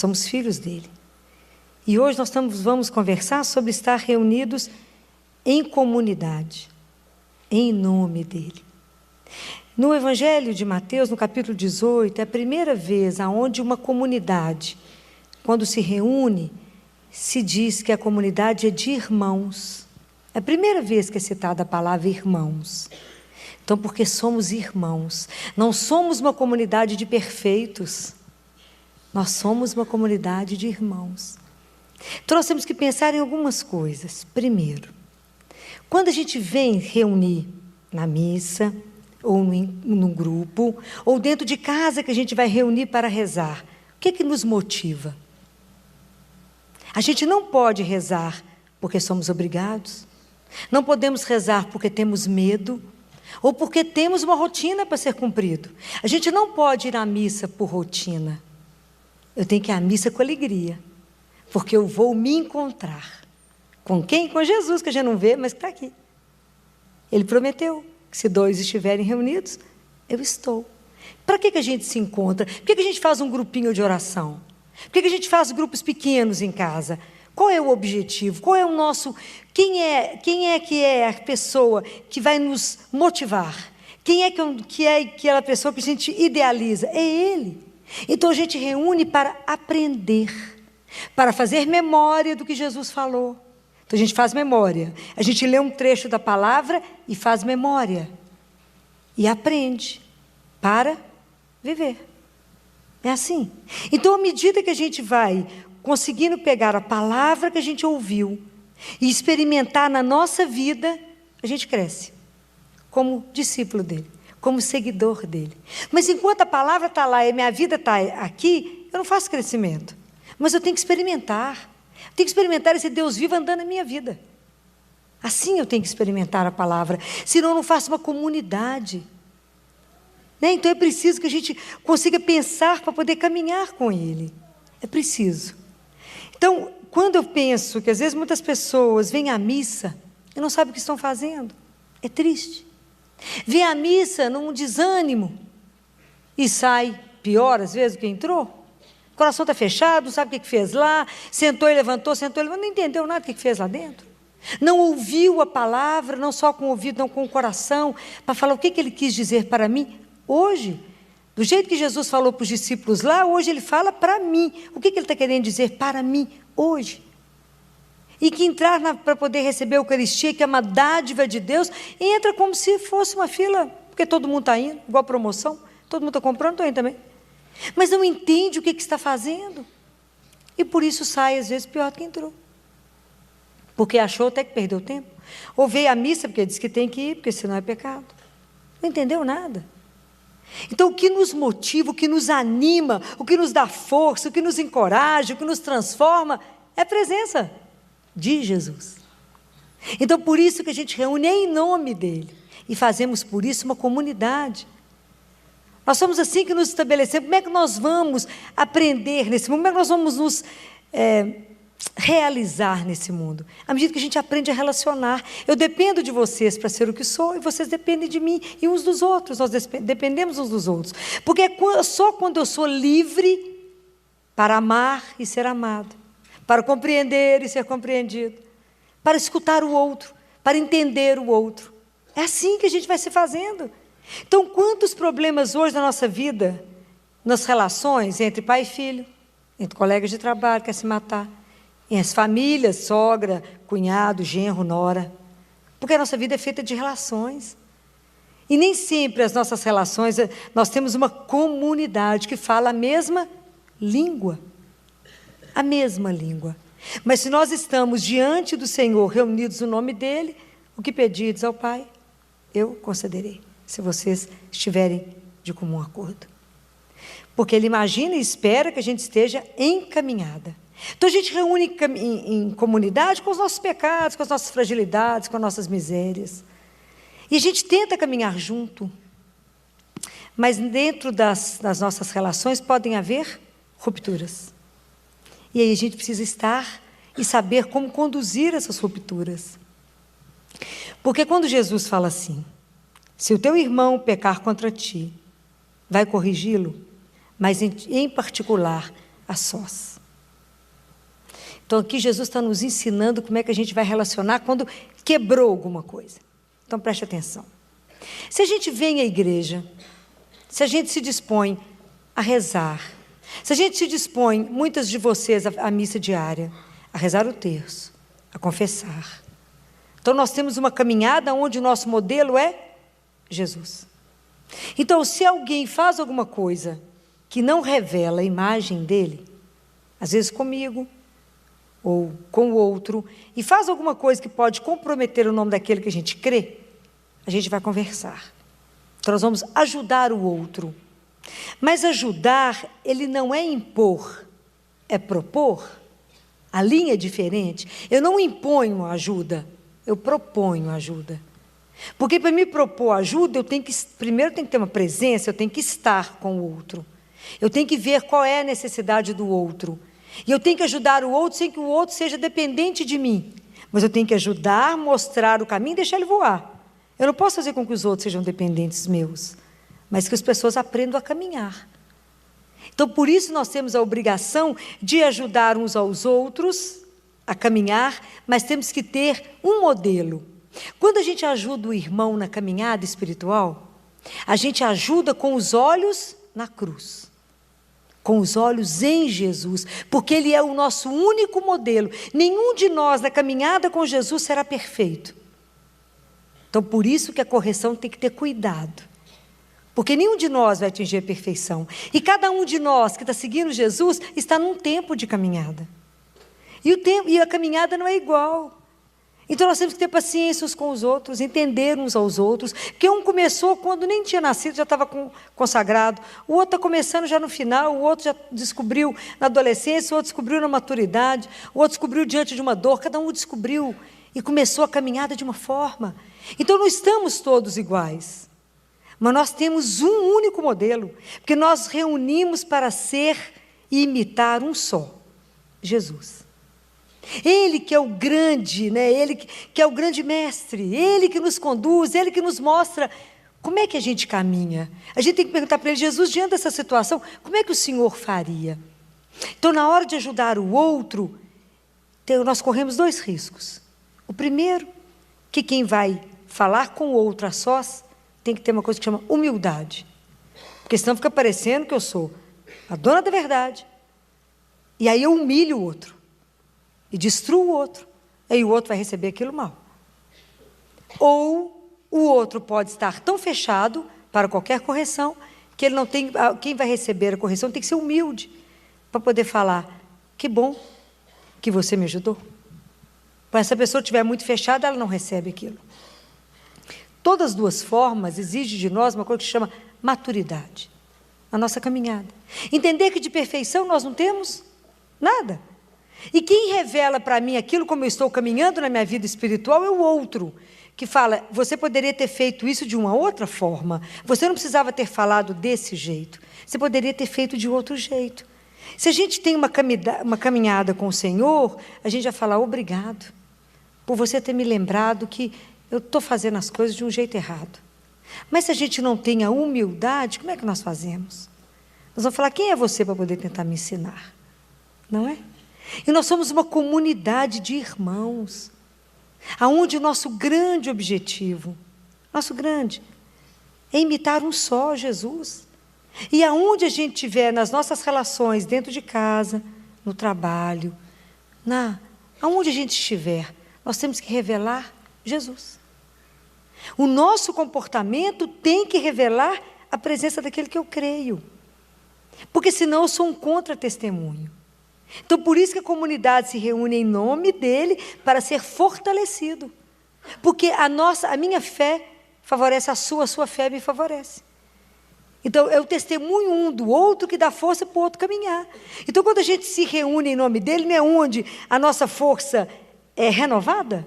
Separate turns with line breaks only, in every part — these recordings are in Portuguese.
somos filhos dele. E hoje nós vamos conversar sobre estar reunidos em comunidade, em nome dele. No Evangelho de Mateus, no capítulo 18, é a primeira vez onde uma comunidade, quando se reúne, se diz que a comunidade é de irmãos. É a primeira vez que é citada a palavra irmãos. Então, porque somos irmãos, não somos uma comunidade de perfeitos, nós somos uma comunidade de irmãos. Então, nós temos que pensar em algumas coisas. Primeiro, quando a gente vem reunir na missa, ou num grupo, ou dentro de casa que a gente vai reunir para rezar, o que nos motiva? A gente não pode rezar porque somos obrigados, não podemos rezar porque temos medo, ou porque temos uma rotina para ser cumprido. A gente não pode ir à missa por rotina. Eu tenho que ir à missa com alegria, porque eu vou me encontrar. Com quem? Com Jesus, que a gente não vê, mas que está aqui. Ele prometeu que se 2 estiverem reunidos, eu estou. Para que a gente se encontra? Por que a gente faz um grupinho de oração? Por que a gente faz grupos pequenos em casa? Qual é o objetivo? Qual é o nosso... Quem é a pessoa que vai nos motivar? Quem é que é aquela pessoa que a gente idealiza? É Ele. Então a gente reúne para aprender, para fazer memória do que Jesus falou. Então a gente faz memória. A gente lê um trecho da palavra e faz memória. E aprende para viver. É assim. Então, à medida que a gente vai conseguindo pegar a palavra que a gente ouviu e experimentar na nossa vida, a gente cresce como discípulo dele, como seguidor dele. Mas enquanto a palavra está lá e a minha vida está aqui, eu não faço crescimento. Mas eu tenho que experimentar. Tenho que experimentar esse Deus vivo andando na minha vida. Assim eu tenho que experimentar a palavra, senão eu não faço uma comunidade. Então é preciso que a gente consiga pensar para poder caminhar com Ele. É preciso. Então, quando eu penso que às vezes muitas pessoas vêm à missa e não sabem o que estão fazendo, é triste. Vêm à missa num desânimo e sai pior às vezes do que entrou. O coração está fechado, não sabe o que fez lá, sentou e levantou, não entendeu nada do que fez lá dentro. Não ouviu a palavra, não só com o ouvido, não com o coração, para falar o que Ele quis dizer para mim. Hoje, do jeito que Jesus falou para os discípulos lá, hoje Ele fala para mim. O que Ele está querendo dizer para mim hoje? E que entrar para poder receber a Eucaristia, que é uma dádiva de Deus, entra como se fosse uma fila, porque todo mundo está indo, igual promoção, todo mundo está comprando, estou indo também. Mas não entende o que está fazendo. E por isso sai, às vezes, pior do que entrou. Porque achou até que perdeu tempo. Ou veio à missa, porque diz que tem que ir, porque senão é pecado. Não entendeu nada. Então, o que nos motiva, o que nos anima, o que nos dá força, o que nos encoraja, o que nos transforma, é a presença de Jesus. Então, por isso que a gente reúne em nome dEle. E fazemos por isso uma comunidade. Nós somos assim que nos estabelecemos. Como é que nós vamos aprender nesse mundo? Como é que nós vamos nos realizar nesse mundo? À medida que a gente aprende a relacionar. Eu dependo de vocês para ser o que sou, e vocês dependem de mim e uns dos outros. Nós dependemos uns dos outros. Porque é só quando eu sou livre para amar e ser amado, para compreender e ser compreendido, para escutar o outro, para entender o outro. É assim que a gente vai se fazendo. Então, quantos problemas hoje na nossa vida, nas relações entre pai e filho, entre colegas de trabalho que quer se matar, em as famílias, sogra, cunhado, genro, nora, porque a nossa vida é feita de relações. E nem sempre as nossas relações, nós temos uma comunidade que fala a mesma língua. A mesma língua. Mas se nós estamos diante do Senhor, reunidos no nome dEle, o que pedirdes ao Pai, eu concederei, se vocês estiverem de comum acordo. Porque Ele imagina e espera que a gente esteja encaminhada. Então a gente reúne em comunidade com os nossos pecados, com as nossas fragilidades, com as nossas misérias. E a gente tenta caminhar junto. Mas dentro das nossas relações podem haver rupturas. E aí a gente precisa estar e saber como conduzir essas rupturas. Porque quando Jesus fala assim, se o teu irmão pecar contra ti, vai corrigi-lo, mas em particular, a sós. Então aqui Jesus está nos ensinando como é que a gente vai relacionar quando quebrou alguma coisa. Então preste atenção. Se a gente vem à igreja, se a gente se dispõe a rezar, se a gente se dispõe, muitas de vocês, à missa diária, a rezar o terço, a confessar. Então nós temos uma caminhada onde o nosso modelo é Jesus. Então se alguém faz alguma coisa que não revela a imagem dele, às vezes comigo, ou com o outro, e faz alguma coisa que pode comprometer o nome daquele que a gente crê, a gente vai conversar. Então nós vamos ajudar o outro. Mas ajudar, ele não é impor, é propor. A linha é diferente. Eu não imponho ajuda, eu proponho ajuda. Porque para me propor ajuda, primeiro eu tenho que ter uma presença, eu tenho que estar com o outro. Eu tenho que ver qual é a necessidade do outro. E eu tenho que ajudar o outro sem que o outro seja dependente de mim. Mas eu tenho que ajudar, mostrar o caminho e deixar ele voar. Eu não posso fazer com que os outros sejam dependentes meus, mas que as pessoas aprendam a caminhar. Então, por isso nós temos a obrigação de ajudar uns aos outros a caminhar, mas temos que ter um modelo. Quando a gente ajuda o irmão na caminhada espiritual, a gente ajuda com os olhos na cruz, com os olhos em Jesus, porque Ele é o nosso único modelo. Nenhum de nós na caminhada com Jesus será perfeito. Então, por isso que a correção tem que ter cuidado, porque nenhum de nós vai atingir a perfeição. E cada um de nós que está seguindo Jesus está num tempo de caminhada. E a caminhada não é igual. Então nós temos que ter paciência uns com os outros, entender uns aos outros, porque um começou quando nem tinha nascido, já estava consagrado, o outro está começando já no final, o outro já descobriu na adolescência, o outro descobriu na maturidade, o outro descobriu diante de uma dor, cada um descobriu e começou a caminhada de uma forma. Então não estamos todos iguais, mas nós temos um único modelo, porque nós reunimos para ser e imitar um só, Jesus. Ele que é o grande, né? Ele que é o grande mestre, Ele que nos conduz, Ele que nos mostra como é que a gente caminha. A gente tem que perguntar para Ele: Jesus, diante dessa situação, como é que o Senhor faria? Então, na hora de ajudar o outro, nós corremos dois riscos. O primeiro, que quem vai falar com o outro a sós, tem que ter uma coisa que chama humildade. Porque senão fica parecendo que eu sou a dona da verdade, e aí eu humilho o outro. E destrua o outro, aí o outro vai receber aquilo mal. Ou o outro pode estar tão fechado para qualquer correção, que ele não tem, quem vai receber a correção tem que ser humilde, para poder falar: que bom que você me ajudou. Se essa pessoa estiver muito fechada, ela não recebe aquilo. Todas as duas formas exigem de nós uma coisa que se chama maturidade, a nossa caminhada. Entender que de perfeição nós não temos nada. E quem revela para mim aquilo como eu estou caminhando na minha vida espiritual é o outro, que fala: você poderia ter feito isso de uma outra forma, você não precisava ter falado desse jeito, você poderia ter feito de outro jeito. Se a gente tem uma caminhada com o Senhor, a gente vai falar: obrigado por você ter me lembrado que eu estou fazendo as coisas de um jeito errado. Mas se a gente não tem a humildade, como é que nós fazemos? Nós vamos falar: quem é você para poder tentar me ensinar? Não é? E nós somos uma comunidade de irmãos, aonde o nosso grande objetivo, é imitar um só, Jesus. E aonde a gente estiver nas nossas relações, dentro de casa, no trabalho, aonde a gente estiver, nós temos que revelar Jesus. O nosso comportamento tem que revelar a presença daquele que eu creio, porque senão eu sou um contra-testemunho. Então, por isso que a comunidade se reúne em nome dele, para ser fortalecido. Porque a minha fé favorece a sua fé me favorece. Então, é o testemunho um do outro que dá força para o outro caminhar. Então, quando a gente se reúne em nome dele, não é onde a nossa força é renovada?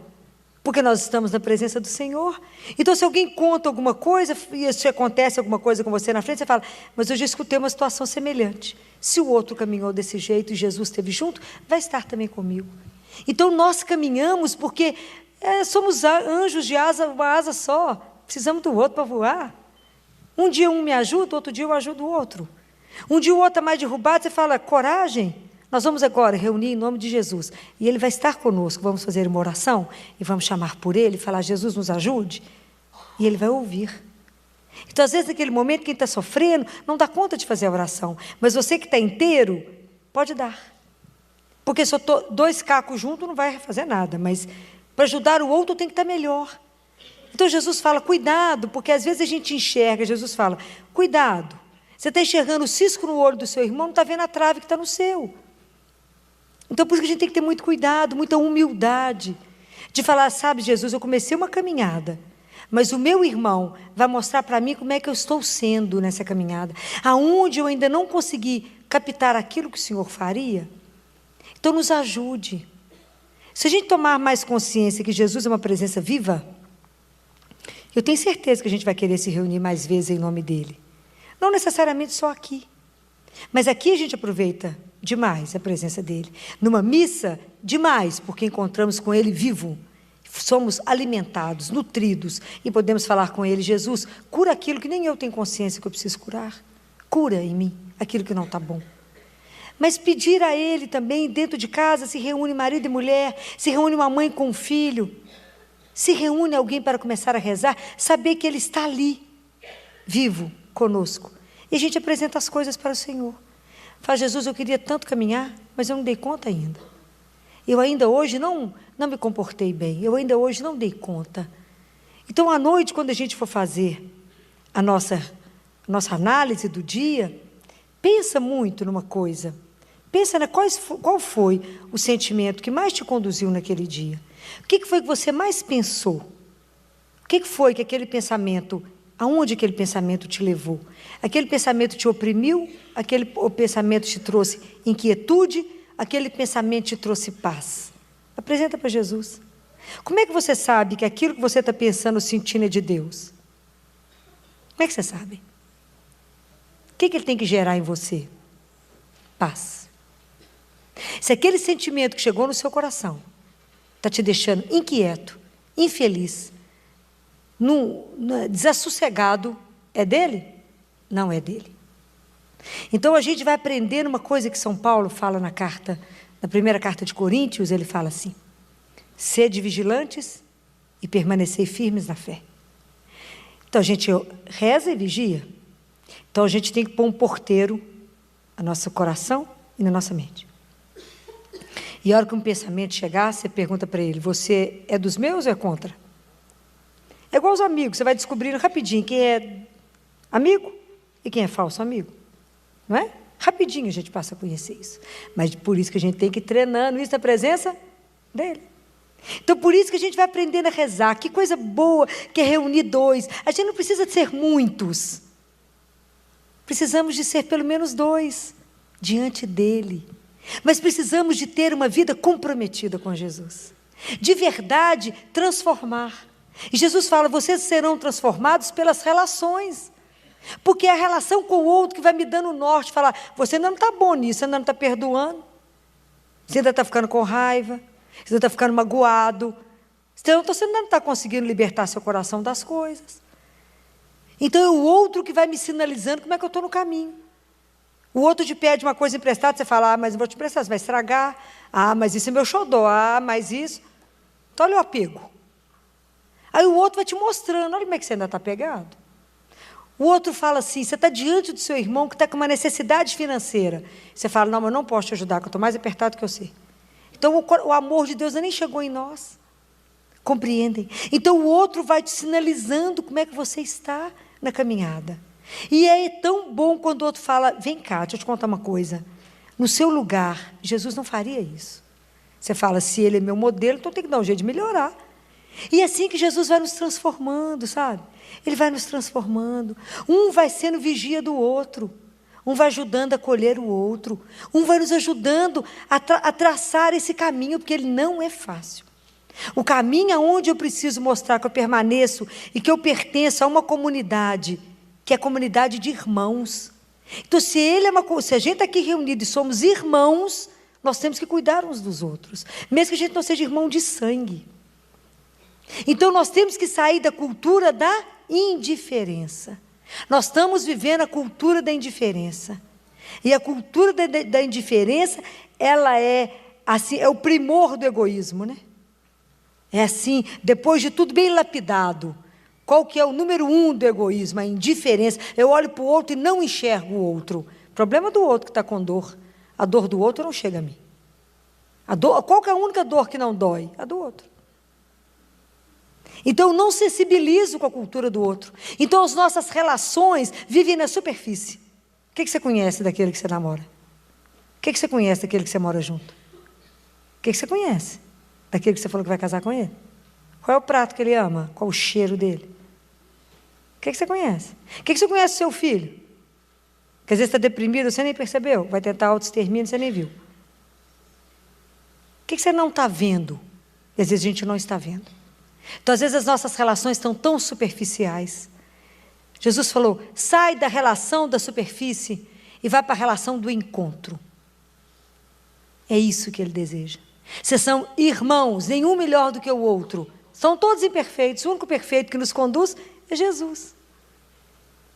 Porque nós estamos na presença do Senhor. Então, se alguém conta alguma coisa, e se acontece alguma coisa com você na frente, você fala: mas eu já escutei uma situação semelhante. Se o outro caminhou desse jeito e Jesus esteve junto, vai estar também comigo. Então, nós caminhamos porque somos anjos de uma asa só. Precisamos do outro para voar. Um dia um me ajuda, outro dia eu ajudo o outro. Um dia o outro está mais derrubado, você fala, coragem, nós vamos agora reunir em nome de Jesus. E Ele vai estar conosco, vamos fazer uma oração e vamos chamar por Ele e falar, Jesus nos ajude. E Ele vai ouvir. Então, às vezes, naquele momento, quem está sofrendo não dá conta de fazer a oração. Mas você que está inteiro, pode dar. Porque se eu estou 2 cacos juntos, não vai fazer nada. Mas para ajudar o outro, tem que estar melhor. Então, Jesus fala, cuidado, porque às vezes a gente enxerga, Jesus fala, cuidado. Você está enxergando o cisco no olho do seu irmão, não está vendo a trave que está no seu. Então, por isso que a gente tem que ter muito cuidado, muita humildade. De falar, sabe, Jesus, eu comecei uma caminhada. Mas o meu irmão vai mostrar para mim como é que eu estou sendo nessa caminhada. Aonde eu ainda não consegui captar aquilo que o Senhor faria. Então, nos ajude. Se a gente tomar mais consciência que Jesus é uma presença viva, eu tenho certeza que a gente vai querer se reunir mais vezes em nome dEle. Não necessariamente só aqui. Mas aqui a gente aproveita demais a presença dEle. Numa missa, demais, porque encontramos com Ele vivo. Somos alimentados, nutridos, e podemos falar com Ele, Jesus, cura aquilo que nem eu tenho consciência que eu preciso curar. Cura em mim aquilo que não está bom. Mas pedir a Ele também, dentro de casa, se reúne marido e mulher, se reúne uma mãe com um filho, se reúne alguém para começar a rezar, saber que Ele está ali, vivo, conosco. E a gente apresenta as coisas para o Senhor. Fala, Jesus, eu queria tanto caminhar, mas eu não dei conta ainda. Eu ainda hoje não me comportei bem, eu ainda hoje não dei conta. Então, à noite, quando a gente for fazer a nossa análise do dia, pensa muito numa coisa. Pensa qual foi o sentimento que mais te conduziu naquele dia. O que foi que você mais pensou? O que foi que aquele pensamento, aonde aquele pensamento te levou? Aquele pensamento te oprimiu? Aquele pensamento te trouxe inquietude? Aquele pensamento te trouxe paz? Apresenta para Jesus. Como é que você sabe que aquilo que você está pensando, sentindo é de Deus? Como é que você sabe? O que Ele tem que gerar em você? Paz. Se aquele sentimento que chegou no seu coração está te deixando inquieto, infeliz, desassossegado, é dele? Não é dele. Então a gente vai aprender uma coisa que São Paulo fala na primeira carta de Coríntios, ele fala assim, sede vigilantes e permanecei firmes na fé. Então a gente reza e vigia. Então a gente tem que pôr um porteiro no nosso coração e na nossa mente. E a hora que um pensamento chegar, você pergunta para ele, você é dos meus ou é contra? É igual aos amigos, você vai descobrindo rapidinho quem é amigo e quem é falso amigo. Não é? Rapidinho a gente passa a conhecer isso. Mas por isso que a gente tem que ir treinando isso na presença dele. Então, por isso que a gente vai aprendendo a rezar. Que coisa boa que é reunir 2. A gente não precisa de ser muitos. Precisamos de ser pelo menos 2 diante dele. Mas precisamos de ter uma vida comprometida com Jesus. De verdade, transformar. E Jesus fala, vocês serão transformados pelas relações. Porque é a relação com o outro que vai me dando o norte. Falar, você ainda não está bom nisso, você ainda não está perdoando. Você ainda está ficando com raiva. Você ainda está ficando magoado. Você ainda não está conseguindo libertar seu coração das coisas. Então é o outro que vai me sinalizando como é que eu estou no caminho. O outro te pede uma coisa emprestada, você fala, mas não vou te emprestar, você vai estragar. Mas isso é meu xodó. Mas isso... Então olha o apego. Aí o outro vai te mostrando, olha como é que você ainda está pegado. O outro fala assim, você está diante do seu irmão que está com uma necessidade financeira. Você fala, não, mas eu não posso te ajudar, que eu estou mais apertado que você. Então, o amor de Deus nem chegou em nós. Compreendem? Então, o outro vai te sinalizando como é que você está na caminhada. E é tão bom quando o outro fala, vem cá, deixa eu te contar uma coisa. No seu lugar, Jesus não faria isso. Você fala, se ele é meu modelo, então tem que dar um jeito de melhorar. E é assim que Jesus vai nos transformando, sabe? Ele vai nos transformando. Um vai sendo vigia do outro. Um vai ajudando a acolher o outro. Um vai nos ajudando a traçar esse caminho, porque ele não é fácil. O caminho aonde eu preciso mostrar que eu permaneço e que eu pertenço a uma comunidade, que é a comunidade de irmãos. Então, se a gente está aqui reunido e somos irmãos, nós temos que cuidar uns dos outros. Mesmo que a gente não seja irmão de sangue. Então, nós temos que sair da cultura da indiferença. Nós estamos vivendo a cultura da indiferença. E a cultura da indiferença, ela é assim, é o primor do egoísmo, né? É assim, depois de tudo bem lapidado. Qual que é o número 1 do egoísmo? A indiferença. Eu olho para o outro e não enxergo o outro. O problema do outro que está com dor. A dor do outro não chega a mim. Qual que é a única dor que não dói? A do outro. Então, eu não sensibilizo com a cultura do outro. Então, as nossas relações vivem na superfície. O que você conhece daquele que você namora? O que você conhece daquele que você mora junto? O que você conhece daquele que você falou que vai casar com ele? Qual é o prato que ele ama? Qual o cheiro dele? O que você conhece? O que você conhece do seu filho? Que às vezes está deprimido, você nem percebeu. Vai tentar autoextermínio, você nem viu. O que você não está vendo? E às vezes a gente não está vendo. Então, às vezes, as nossas relações estão tão superficiais. Jesus falou, sai da relação da superfície e vai para a relação do encontro. É isso que ele deseja. Vocês são irmãos, nenhum melhor do que o outro. São todos imperfeitos, o único perfeito que nos conduz é Jesus.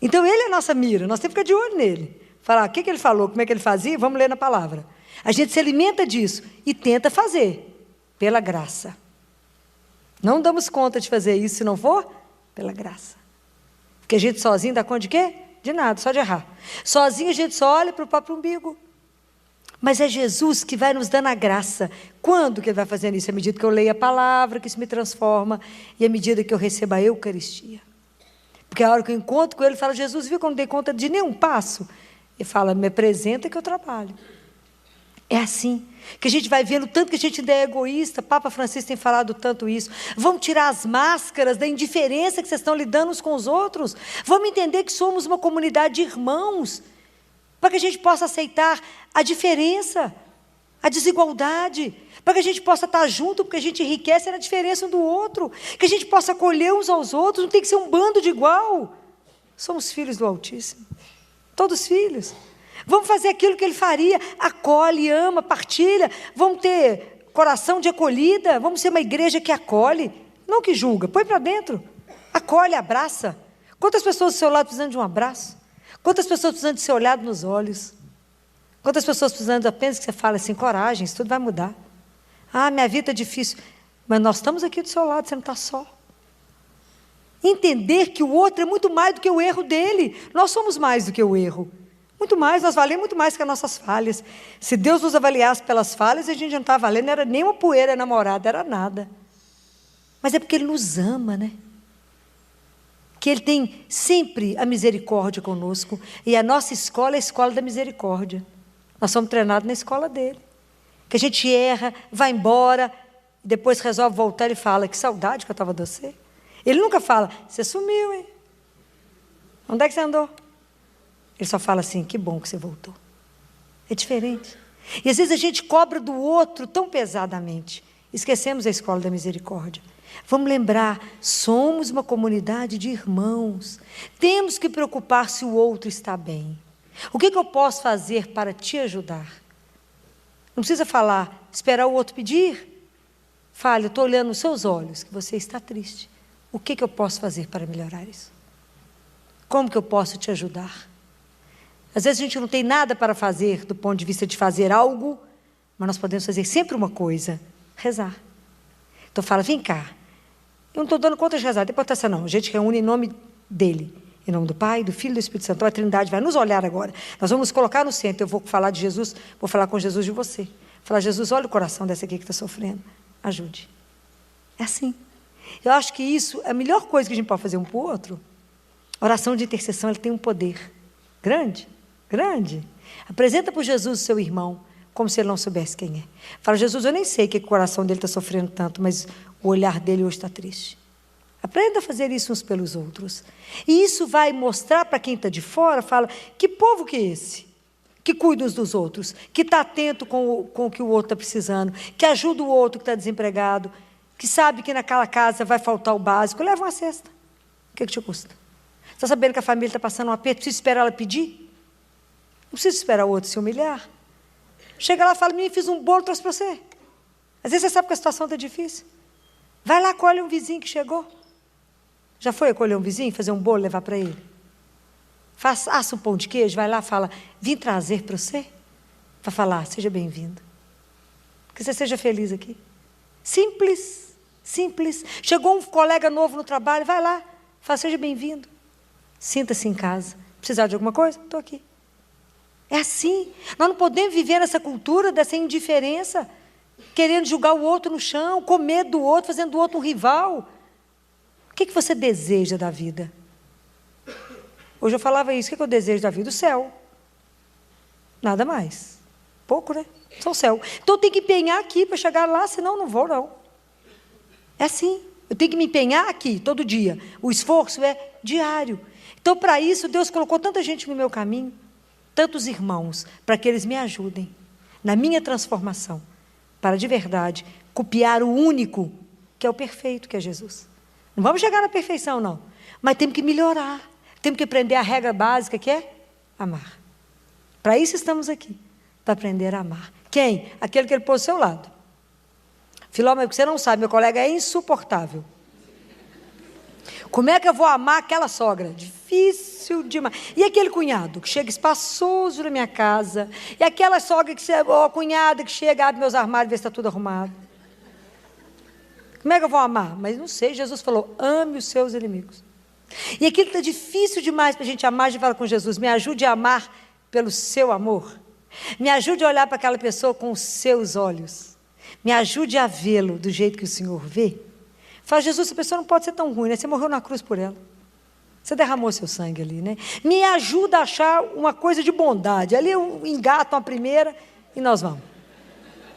Então, ele é a nossa mira, nós temos que ficar de olho nele. Falar, o que ele falou, como é que ele fazia, vamos ler na palavra. A gente se alimenta disso e tenta fazer, pela graça. Não damos conta de fazer isso se não for pela graça. Porque a gente sozinho dá conta de quê? De nada, só de errar. Sozinho a gente só olha para o próprio umbigo. Mas é Jesus que vai nos dando a graça. Quando que ele vai fazendo isso? À medida que eu leio a palavra, que isso me transforma, e à medida que eu recebo a Eucaristia. Porque a hora que eu encontro com ele, fala, Jesus, viu que eu não dei conta de nenhum passo? Ele fala, me apresenta que eu trabalho. É assim, que a gente vai vendo tanto que a gente ainda é egoísta. Papa Francisco tem falado tanto isso. Vamos tirar as máscaras da indiferença que vocês estão lidando uns com os outros. Vamos entender que somos uma comunidade de irmãos, para que a gente possa aceitar a diferença, a desigualdade, para que a gente possa estar junto, porque a gente enriquece na diferença um do outro, que a gente possa acolher uns aos outros, não tem que ser um bando de igual. Somos filhos do Altíssimo, todos filhos. Vamos fazer aquilo que ele faria, acolhe, ama, partilha, vamos ter coração de acolhida, vamos ser uma igreja que acolhe, não que julga, põe para dentro, acolhe, abraça. Quantas pessoas do seu lado precisando de um abraço? Quantas pessoas precisando de ser olhado nos olhos? Quantas pessoas precisando apenas que você fale assim, coragem, isso tudo vai mudar. Ah, minha vida é difícil, mas nós estamos aqui do seu lado, você não está só. Entender que o outro é muito mais do que o erro dele, nós somos mais do que o erro. Muito mais, nós valemos muito mais que as nossas falhas. Se Deus nos avaliasse pelas falhas, a gente não estava valendo, não era nem uma poeira namorada, era nada. Mas é porque Ele nos ama, né? Que Ele tem sempre a misericórdia conosco. E a nossa escola é a escola da misericórdia. Nós somos treinados na escola dele. Que a gente erra, vai embora, depois resolve voltar, Ele fala, que saudade que eu estava de você. Ele nunca fala, você sumiu, hein? Onde é que você andou? Ele só fala assim, que bom que você voltou. É diferente. E às vezes a gente cobra do outro tão pesadamente. Esquecemos a escola da misericórdia. Vamos lembrar, somos uma comunidade de irmãos. Temos que preocupar se o outro está bem. O que eu posso fazer para te ajudar? Não precisa falar, esperar o outro pedir. Fale, eu estou olhando nos seus olhos que você está triste. O que eu posso fazer para melhorar isso? Como que eu posso te ajudar? Às vezes a gente não tem nada para fazer do ponto de vista de fazer algo, mas nós podemos fazer sempre uma coisa, rezar. Então fala, vem cá, eu não estou dando conta de rezar, não tem importância não, a gente reúne em nome dele, em nome do Pai, do Filho e do Espírito Santo, a Trindade vai nos olhar agora, nós vamos nos colocar no centro, eu vou falar de Jesus, vou falar com Jesus de você, falar, Jesus, olha o coração dessa aqui que está sofrendo, ajude. É assim. Eu acho que isso é a melhor coisa que a gente pode fazer um para o outro. A oração de intercessão, ela tem um poder grande. Grande. Apresenta para Jesus o seu irmão, como se ele não soubesse quem é. Fala, Jesus, eu nem sei que o coração dele está sofrendo tanto, mas o olhar dele hoje está triste. Aprenda a fazer isso uns pelos outros. E isso vai mostrar para quem está de fora, fala, que povo que é esse? Que cuida uns dos outros, que está atento com o que o outro está precisando, que ajuda o outro que está desempregado, que sabe que naquela casa vai faltar o básico, leva uma cesta. O que te custa? Você está sabendo que a família está passando um aperto, precisa esperar ela pedir? Não precisa esperar o outro se humilhar. Chega lá e fala, fiz um bolo, trouxe para você. Às vezes você sabe que a situação está difícil. Vai lá, acolhe um vizinho que chegou. Já foi acolher um vizinho, fazer um bolo, levar para ele? assa um pão de queijo, vai lá e fala, vim trazer para você, para falar, seja bem-vindo. Que você seja feliz aqui. Simples, simples. Chegou um colega novo no trabalho, vai lá, fala, seja bem-vindo. Sinta-se em casa. Precisar de alguma coisa? Estou aqui. É assim. Nós não podemos viver nessa cultura dessa indiferença, querendo julgar o outro no chão, com medo do outro, fazendo do outro um rival. O que você deseja da vida? Hoje eu falava isso. O que eu desejo da vida? O céu. Nada mais. Pouco, né? Só o céu. Então eu tenho que empenhar aqui para chegar lá, senão eu não vou, não. É assim. Eu tenho que me empenhar aqui, todo dia. O esforço é diário. Então, para isso, Deus colocou tanta gente no meu caminho, tantos irmãos, para que eles me ajudem na minha transformação, para de verdade copiar o único, que é o perfeito, que é Jesus. Não vamos chegar na perfeição, não. Mas temos que melhorar. Temos que aprender a regra básica, que é amar. Para isso estamos aqui, para aprender a amar. Quem? Aquele que ele pôs ao seu lado. Filó, mas você não sabe, meu colega é insuportável. Como é que eu vou amar aquela sogra? Difícil demais. E aquele cunhado que chega espaçoso na minha casa, e aquela sogra que chega, ó, cunhada que chega, abre meus armários e vê se está tudo arrumado. Como é que eu vou amar? Mas não sei, Jesus falou, ame os seus inimigos. E aquilo que está difícil demais para a gente amar, a gente fala com Jesus, me ajude a amar pelo seu amor. Me ajude a olhar para aquela pessoa com os seus olhos. Me ajude a vê-lo do jeito que o Senhor vê. Fala, Jesus, essa pessoa não pode ser tão ruim, né? Você morreu na cruz por ela. Você derramou seu sangue ali, né? Me ajuda a achar uma coisa de bondade. Ali eu engato uma primeira e nós vamos.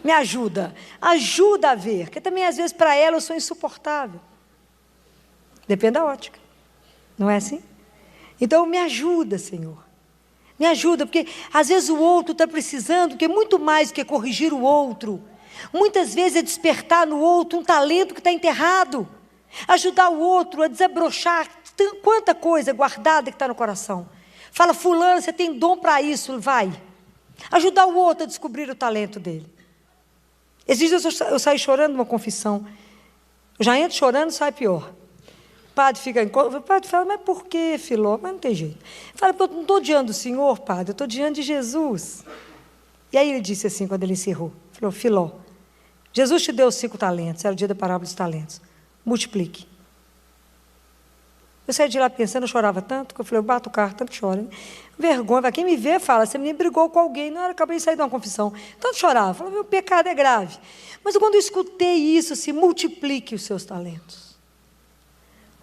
Me ajuda. Ajuda a ver. Porque também, às vezes, para ela eu sou insuportável. Depende da ótica. Não é assim? Então, me ajuda, Senhor. Me ajuda, porque às vezes o outro está precisando, que é muito mais do que corrigir o outro. Muitas vezes é despertar no outro um talento que está enterrado. Ajudar o outro a desabrochar quanta coisa guardada que está no coração. Fala, fulano, você tem dom para isso, vai. Ajudar o outro a descobrir o talento dele. Esses dias eu saí chorando numa confissão. Eu já entro chorando, sai pior. O padre fica o padre fala, mas por que, Filó? Mas não tem jeito. Fala, eu não estou diante do Senhor, padre, eu estou diante de Jesus. E aí ele disse assim, quando ele encerrou, falou, Filó, Jesus te deu 5 talentos, era o dia da parábola dos talentos. Multiplique. Eu saí de lá pensando, eu chorava tanto, que eu falei, eu bato o carro, tanto que chora. Né? Vergonha, quem me vê fala, você me brigou com alguém, não, eu acabei de sair de uma confissão. Tanto chorava, eu falei, meu pecado é grave. Mas quando eu escutei isso, se multiplique os seus talentos.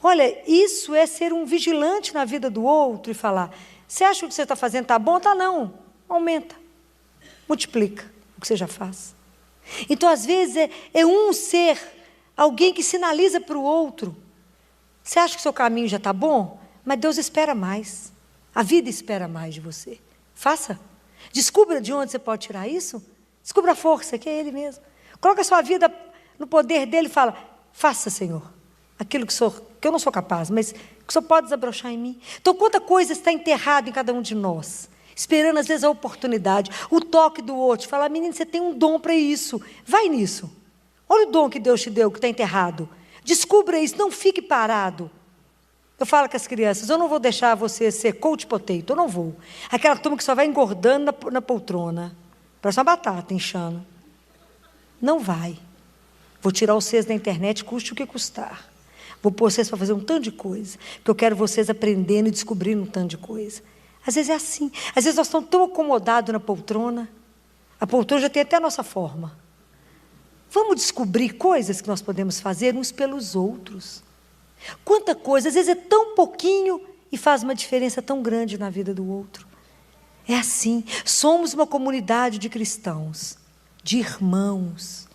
Olha, isso é ser um vigilante na vida do outro e falar, você acha que o que você está fazendo está bom? Está não, aumenta, multiplica o que você já faz. Então, às vezes, é um ser, alguém que sinaliza para o outro. Você acha que o seu caminho já está bom? Mas Deus espera mais. A vida espera mais de você. Faça. Descubra de onde você pode tirar isso. Descubra a força, que é Ele mesmo. Coloca a sua vida no poder dEle e fala, faça, Senhor, aquilo que eu não sou capaz, mas que o Senhor pode desabrochar em mim. Então, quanta coisa está enterrada em cada um de nós. Esperando, às vezes, a oportunidade, o toque do outro, falar, menino, você tem um dom para isso, vai nisso. Olha o dom que Deus te deu, que está enterrado. Descubra isso, não fique parado. Eu falo com as crianças, eu não vou deixar você ser coach potato, eu não vou. Aquela turma que só vai engordando na poltrona, parece uma batata inchando. Não vai. Vou tirar vocês da internet, custe o que custar. Vou pôr vocês para fazer um tanto de coisa, porque eu quero vocês aprendendo e descobrindo um tanto de coisa. Às vezes é assim. Às vezes nós estamos tão acomodados na poltrona. A poltrona já tem até a nossa forma. Vamos descobrir coisas que nós podemos fazer uns pelos outros. Quanta coisa. Às vezes é tão pouquinho e faz uma diferença tão grande na vida do outro. É assim. Somos uma comunidade de cristãos, de irmãos,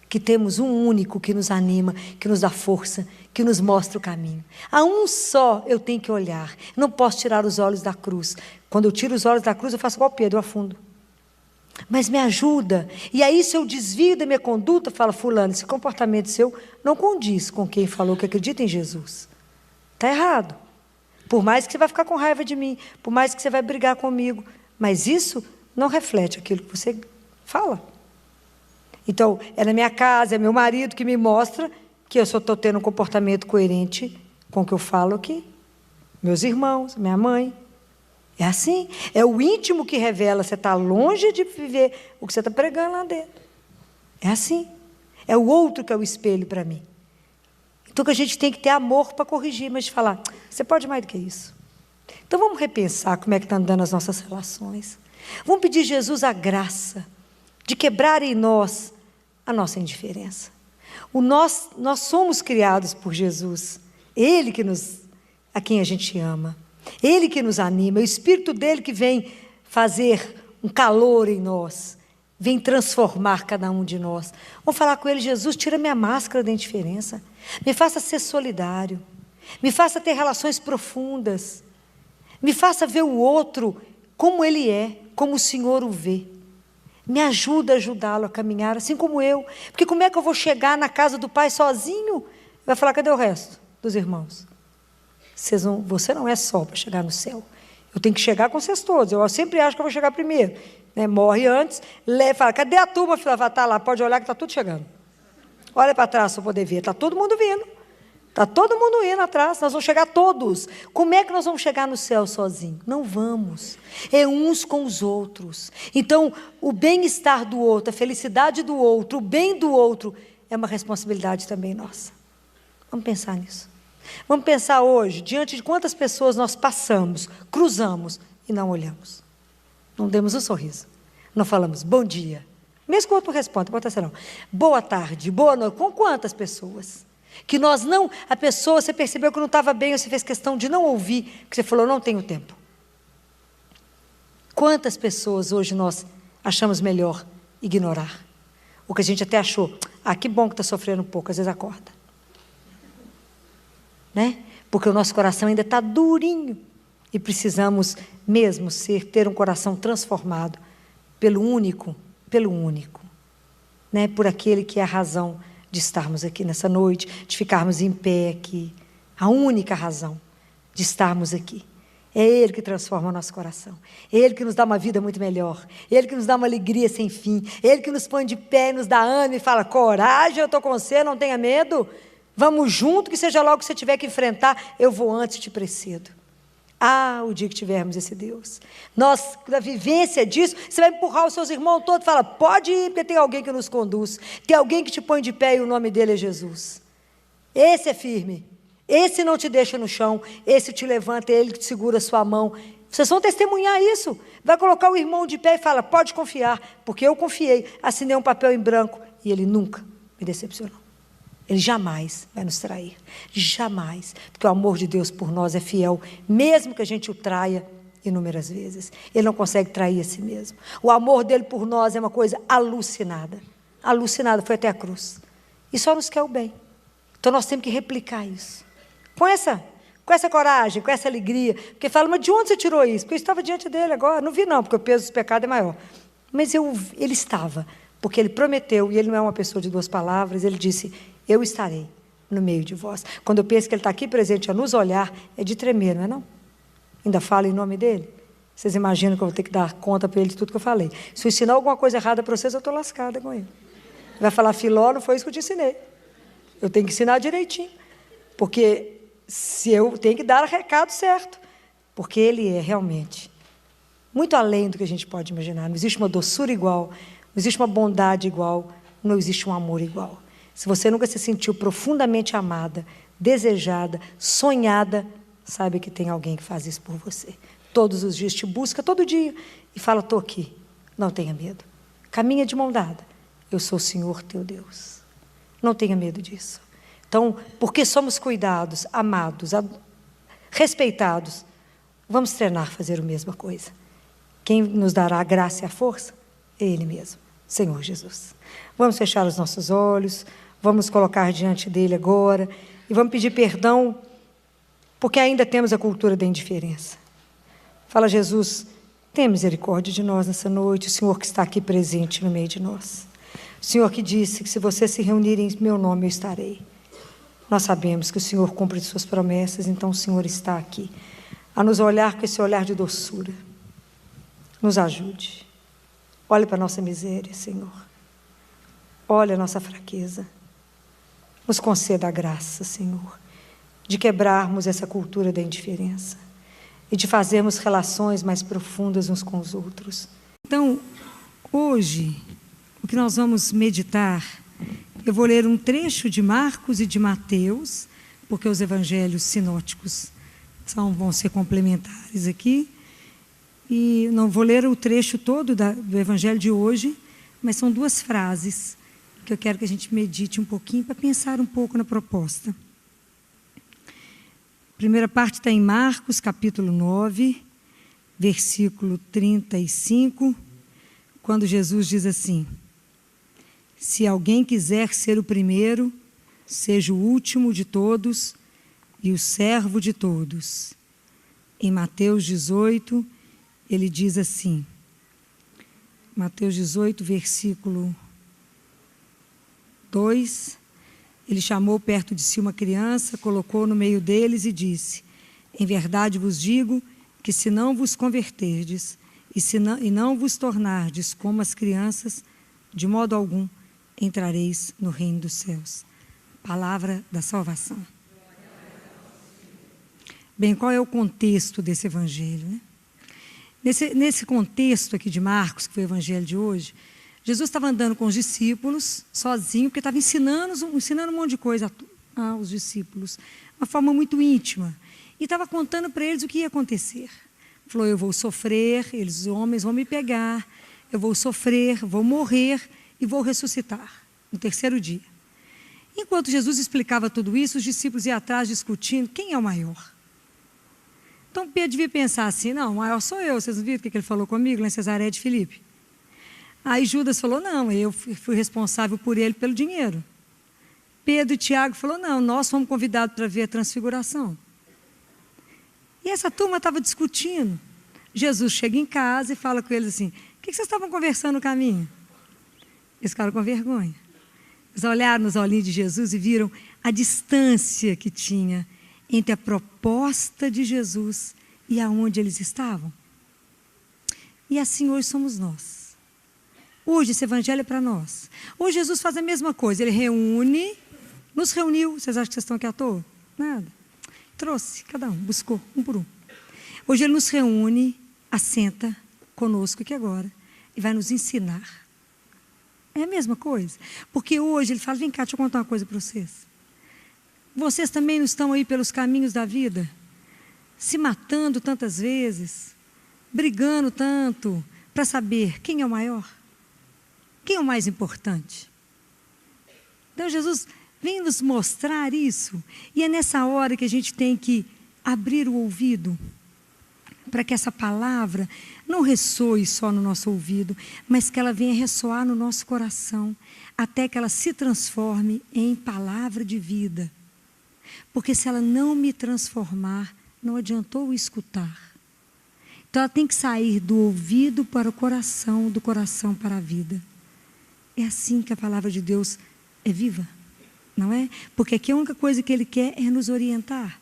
que temos um único que nos anima, que nos dá força, que nos mostra o caminho. A um só eu tenho que olhar. Não posso tirar os olhos da cruz. Quando eu tiro os olhos da cruz, eu faço igual Pedro, eu afundo. Mas me ajuda. E aí, se eu desvio da minha conduta, eu falo, fulano, esse comportamento seu não condiz com quem falou que acredita em Jesus. Está errado. Por mais que você vai ficar com raiva de mim, por mais que você vai brigar comigo, mas isso não reflete aquilo que você fala. Então, é na minha casa, é meu marido que me mostra que eu só estou tendo um comportamento coerente com o que eu falo aqui. Meus irmãos, minha mãe, É assim. É o íntimo que revela. Você está longe de viver o que você está pregando lá dentro. É assim. É o outro que é o espelho para mim. Então, que a gente tem que ter amor para corrigir, mas de falar, você pode mais do que isso. Então, vamos repensar como é que estão andando as nossas relações. Vamos pedir a Jesus a graça de quebrar em nós a nossa indiferença. Nós somos criados por Jesus. Ele a quem a gente ama. Ele que nos anima. É o Espírito dele que vem fazer um calor em nós. Vem transformar cada um de nós. Vamos falar com ele, Jesus, tira minha máscara da indiferença. Me faça ser solidário. Me faça ter relações profundas. Me faça ver o outro como ele é, como o Senhor o vê. Me ajuda a ajudá-lo a caminhar, assim como eu. Porque como é que eu vou chegar na casa do Pai sozinho? Vai falar, cadê o resto dos irmãos? Você não é só para chegar no céu. Eu tenho que chegar com vocês todos. Eu sempre acho que eu vou chegar primeiro. Né? Morre antes, fala, cadê a turma? Fala, tá lá, pode olhar que está tudo chegando. Olha para trás para poder ver. Está todo mundo vindo. Está todo mundo indo atrás. Nós vamos chegar todos. Como é que nós vamos chegar no céu sozinhos? Não vamos. É uns com os outros. Então, o bem-estar do outro, a felicidade do outro, o bem do outro, é uma responsabilidade também nossa. Vamos pensar nisso. Vamos pensar hoje, diante de quantas pessoas nós passamos, cruzamos e não olhamos. Não demos um sorriso. Não falamos bom dia. Mesmo que o outro responda, pode ser não. Boa tarde, boa noite. Com quantas pessoas? Que nós não, a pessoa, você percebeu que não estava bem, você fez questão de não ouvir, que você falou, não tenho tempo. Quantas pessoas hoje nós achamos melhor ignorar? O que a gente até achou, que bom que está sofrendo um pouco, às vezes acorda. Né? Porque o nosso coração ainda está durinho e precisamos mesmo ter um coração transformado pelo único, né? Por aquele que é a razão de estarmos aqui nessa noite, de ficarmos em pé aqui, a única razão de estarmos aqui. É Ele que transforma o nosso coração, é Ele que nos dá uma vida muito melhor, é Ele que nos dá uma alegria sem fim, é Ele que nos põe de pé, nos dá ânimo e fala, coragem, eu estou com você, não tenha medo. Vamos junto, que seja logo que você tiver que enfrentar, eu vou antes, te precedo. O dia que tivermos esse Deus. Nós, na vivência disso, você vai empurrar os seus irmãos todos e fala, pode ir, porque tem alguém que nos conduz, tem alguém que te põe de pé e o nome dele é Jesus. Esse é firme, esse não te deixa no chão, esse te levanta, é ele que te segura a sua mão. Vocês vão testemunhar isso. Vai colocar o irmão de pé e fala, pode confiar, porque eu confiei, assinei um papel em branco e ele nunca me decepcionou. Ele jamais vai nos trair, jamais, porque o amor de Deus por nós é fiel, mesmo que a gente o traia inúmeras vezes. Ele não consegue trair a si mesmo. O amor dele por nós é uma coisa alucinada, foi até a cruz, e só nos quer o bem. Então nós temos que replicar isso, com essa coragem, com essa alegria, porque fala, mas de onde você tirou isso? Porque eu estava diante dele agora, não vi não, porque o peso dos pecados é maior, mas ele estava, porque ele prometeu, e ele não é uma pessoa de duas palavras, ele disse, eu estarei no meio de vós. Quando eu penso que ele está aqui presente a nos olhar, é de tremer, não é não? Ainda falo em nome dele? Vocês imaginam que eu vou ter que dar conta para ele de tudo que eu falei. Se eu ensinar alguma coisa errada para vocês, eu estou lascada com ele. Ele vai falar, Filó, não foi isso que eu te ensinei. Eu tenho que ensinar direitinho. Porque se eu tenho que dar o recado certo. Porque ele é realmente muito além do que a gente pode imaginar. Não existe uma doçura igual, não existe uma bondade igual, não existe um amor igual. Se você nunca se sentiu profundamente amada, desejada, sonhada, saiba que tem alguém que faz isso por você. Todos os dias te busca, todo dia, e fala, estou aqui, não tenha medo. Caminha de mão dada. Eu sou o Senhor teu Deus. Não tenha medo disso. Então, porque somos cuidados, amados, respeitados, vamos treinar a fazer a mesma coisa. Quem nos dará a graça e a força? É Ele mesmo, Senhor Jesus. Vamos fechar os nossos olhos, vamos colocar diante dele agora e vamos pedir perdão, porque ainda temos a cultura da indiferença. Fala, Jesus, tenha misericórdia de nós nessa noite, o Senhor que está aqui presente no meio de nós. O Senhor que disse que se vocês se reunirem em meu nome, eu estarei. Nós sabemos que o Senhor cumpre suas promessas, então o Senhor está aqui, a nos olhar com esse olhar de doçura. Nos ajude. Olhe para a nossa miséria, Senhor. Olhe a nossa fraqueza. Nos conceda a graça, Senhor, de quebrarmos essa cultura da indiferença. e de fazermos relações mais profundas uns com os outros. Então, hoje, o que nós vamos meditar, eu vou ler um trecho de Marcos e de Mateus, porque os evangelhos sinóticos vão ser complementares aqui, e não vou ler o trecho todo do evangelho de hoje, mas são 2 frases que eu quero que a gente medite um pouquinho para pensar um pouco na proposta. A primeira parte está em Marcos, capítulo 9, versículo 35, quando Jesus diz assim: se alguém quiser ser o primeiro, seja o último de todos e o servo de todos. Em Mateus 18, ele diz assim, Mateus 18, versículo 2, ele chamou perto de si uma criança, colocou no meio deles e disse: em verdade vos digo que se não vos converterdes e não vos tornardes como as crianças, de modo algum entrareis no reino dos céus. Palavra da salvação. Bem, qual é o contexto desse evangelho, né? Nesse contexto aqui de Marcos, que foi o evangelho de hoje, Jesus estava andando com os discípulos, sozinho, porque estava ensinando um monte de coisa aos discípulos, uma forma muito íntima, e estava contando para eles o que ia acontecer. Falou: eu vou sofrer, os homens vão me pegar, eu vou sofrer, vou morrer e vou ressuscitar no 3º dia. Enquanto Jesus explicava tudo isso, os discípulos iam atrás discutindo quem é o maior. Então Pedro devia pensar assim: não, o maior sou eu. Vocês não viram o que ele falou comigo lá em Cesareia de Filipe? Aí Judas falou: não, eu fui responsável por ele pelo dinheiro. Pedro e Tiago falou: não, nós fomos convidados para ver a transfiguração. E essa turma estava discutindo. Jesus chega em casa e fala com eles assim: o que vocês estavam conversando no caminho? Eles ficaram com vergonha. Eles olharam nos olhinhos de Jesus e viram a distância que tinha entre a proposta de Jesus e aonde eles estavam. E assim hoje somos nós. Hoje esse evangelho é para nós. Hoje Jesus faz a mesma coisa. Ele nos reuniu. Vocês acham que vocês estão aqui à toa? Nada. Trouxe, cada um, buscou, um por um. Hoje ele nos reúne, assenta conosco aqui agora e vai nos ensinar. É a mesma coisa. Porque hoje ele fala: vem cá, deixa eu contar uma coisa para vocês. Vocês também não estão aí pelos caminhos da vida, se matando tantas vezes, brigando tanto, para saber quem é o maior, quem é o mais importante. Então Jesus vem nos mostrar isso, e é nessa hora que a gente tem que abrir o ouvido, para que essa palavra não ressoe só no nosso ouvido, mas que ela venha ressoar no nosso coração, até que ela se transforme em palavra de vida. Porque se ela não me transformar, não adiantou escutar. Então ela tem que sair do ouvido para o coração, do coração para a vida. É assim que a palavra de Deus é viva, não é? Porque aqui a única coisa que Ele quer é nos orientar.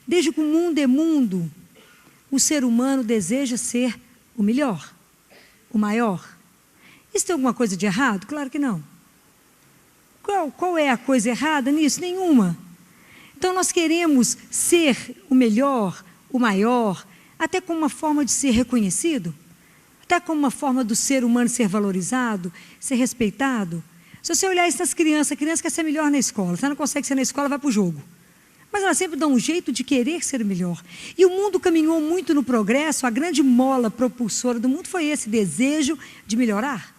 Desde que o mundo é mundo, o ser humano deseja ser o melhor, o maior. Isso tem alguma coisa de errado? Claro que não. Qual é a coisa errada nisso? Nenhuma. Então nós queremos ser o melhor, o maior, até como uma forma de ser reconhecido, até como uma forma do ser humano ser valorizado, ser respeitado. Se você olhar isso nas crianças, a criança quer ser melhor na escola. Se ela não consegue ser na escola, vai para o jogo. Mas ela sempre dá um jeito de querer ser melhor. E o mundo caminhou muito no progresso, a grande mola propulsora do mundo foi esse desejo de melhorar.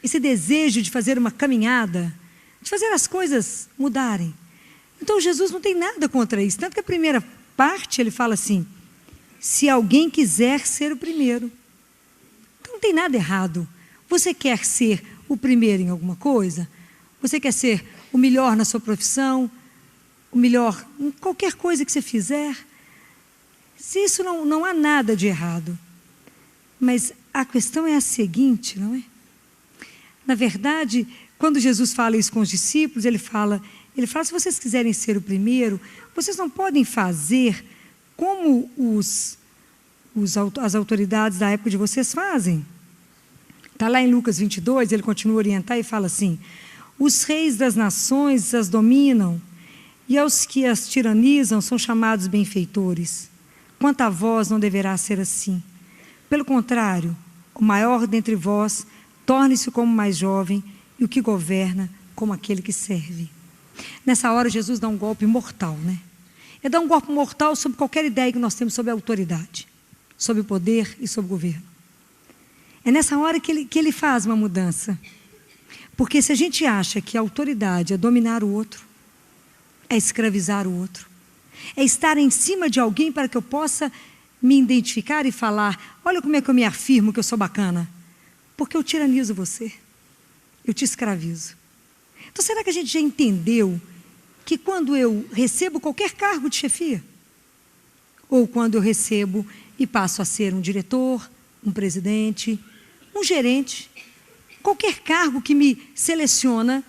Esse desejo de fazer uma caminhada, de fazer as coisas mudarem. Então Jesus não tem nada contra isso. Tanto que a primeira parte ele fala assim: se alguém quiser ser o primeiro. Então não tem nada errado. Você quer ser o primeiro em alguma coisa? Você quer ser o melhor na sua profissão? O melhor em qualquer coisa que você fizer? Se isso não há nada de errado. Mas a questão é a seguinte, não é? Na verdade, quando Jesus fala isso com os discípulos, ele fala, se vocês quiserem ser o primeiro, vocês não podem fazer como as autoridades da época de vocês fazem. Está lá em Lucas 22, ele continua a orientar e fala assim: os reis das nações as dominam, e aos que as tiranizam são chamados benfeitores. quanto a vós não deverá ser assim. Pelo contrário, o maior dentre vós torne-se como o mais jovem, e o que governa como aquele que serve. Nessa hora, Jesus dá um golpe mortal, né? Ele dá um golpe mortal sobre qualquer ideia que nós temos sobre a autoridade, sobre o poder e sobre o governo. É nessa hora que ele faz uma mudança. Porque se a gente acha que a autoridade é dominar o outro, é escravizar o outro, é estar em cima de alguém para que eu possa me identificar e falar, olha como é que eu me afirmo que eu sou bacana. Porque eu tiranizo você, eu te escravizo. Então será que a gente já entendeu que quando eu recebo qualquer cargo de chefia, ou quando eu recebo e passo a ser um diretor, um presidente, um gerente, qualquer cargo que me seleciona,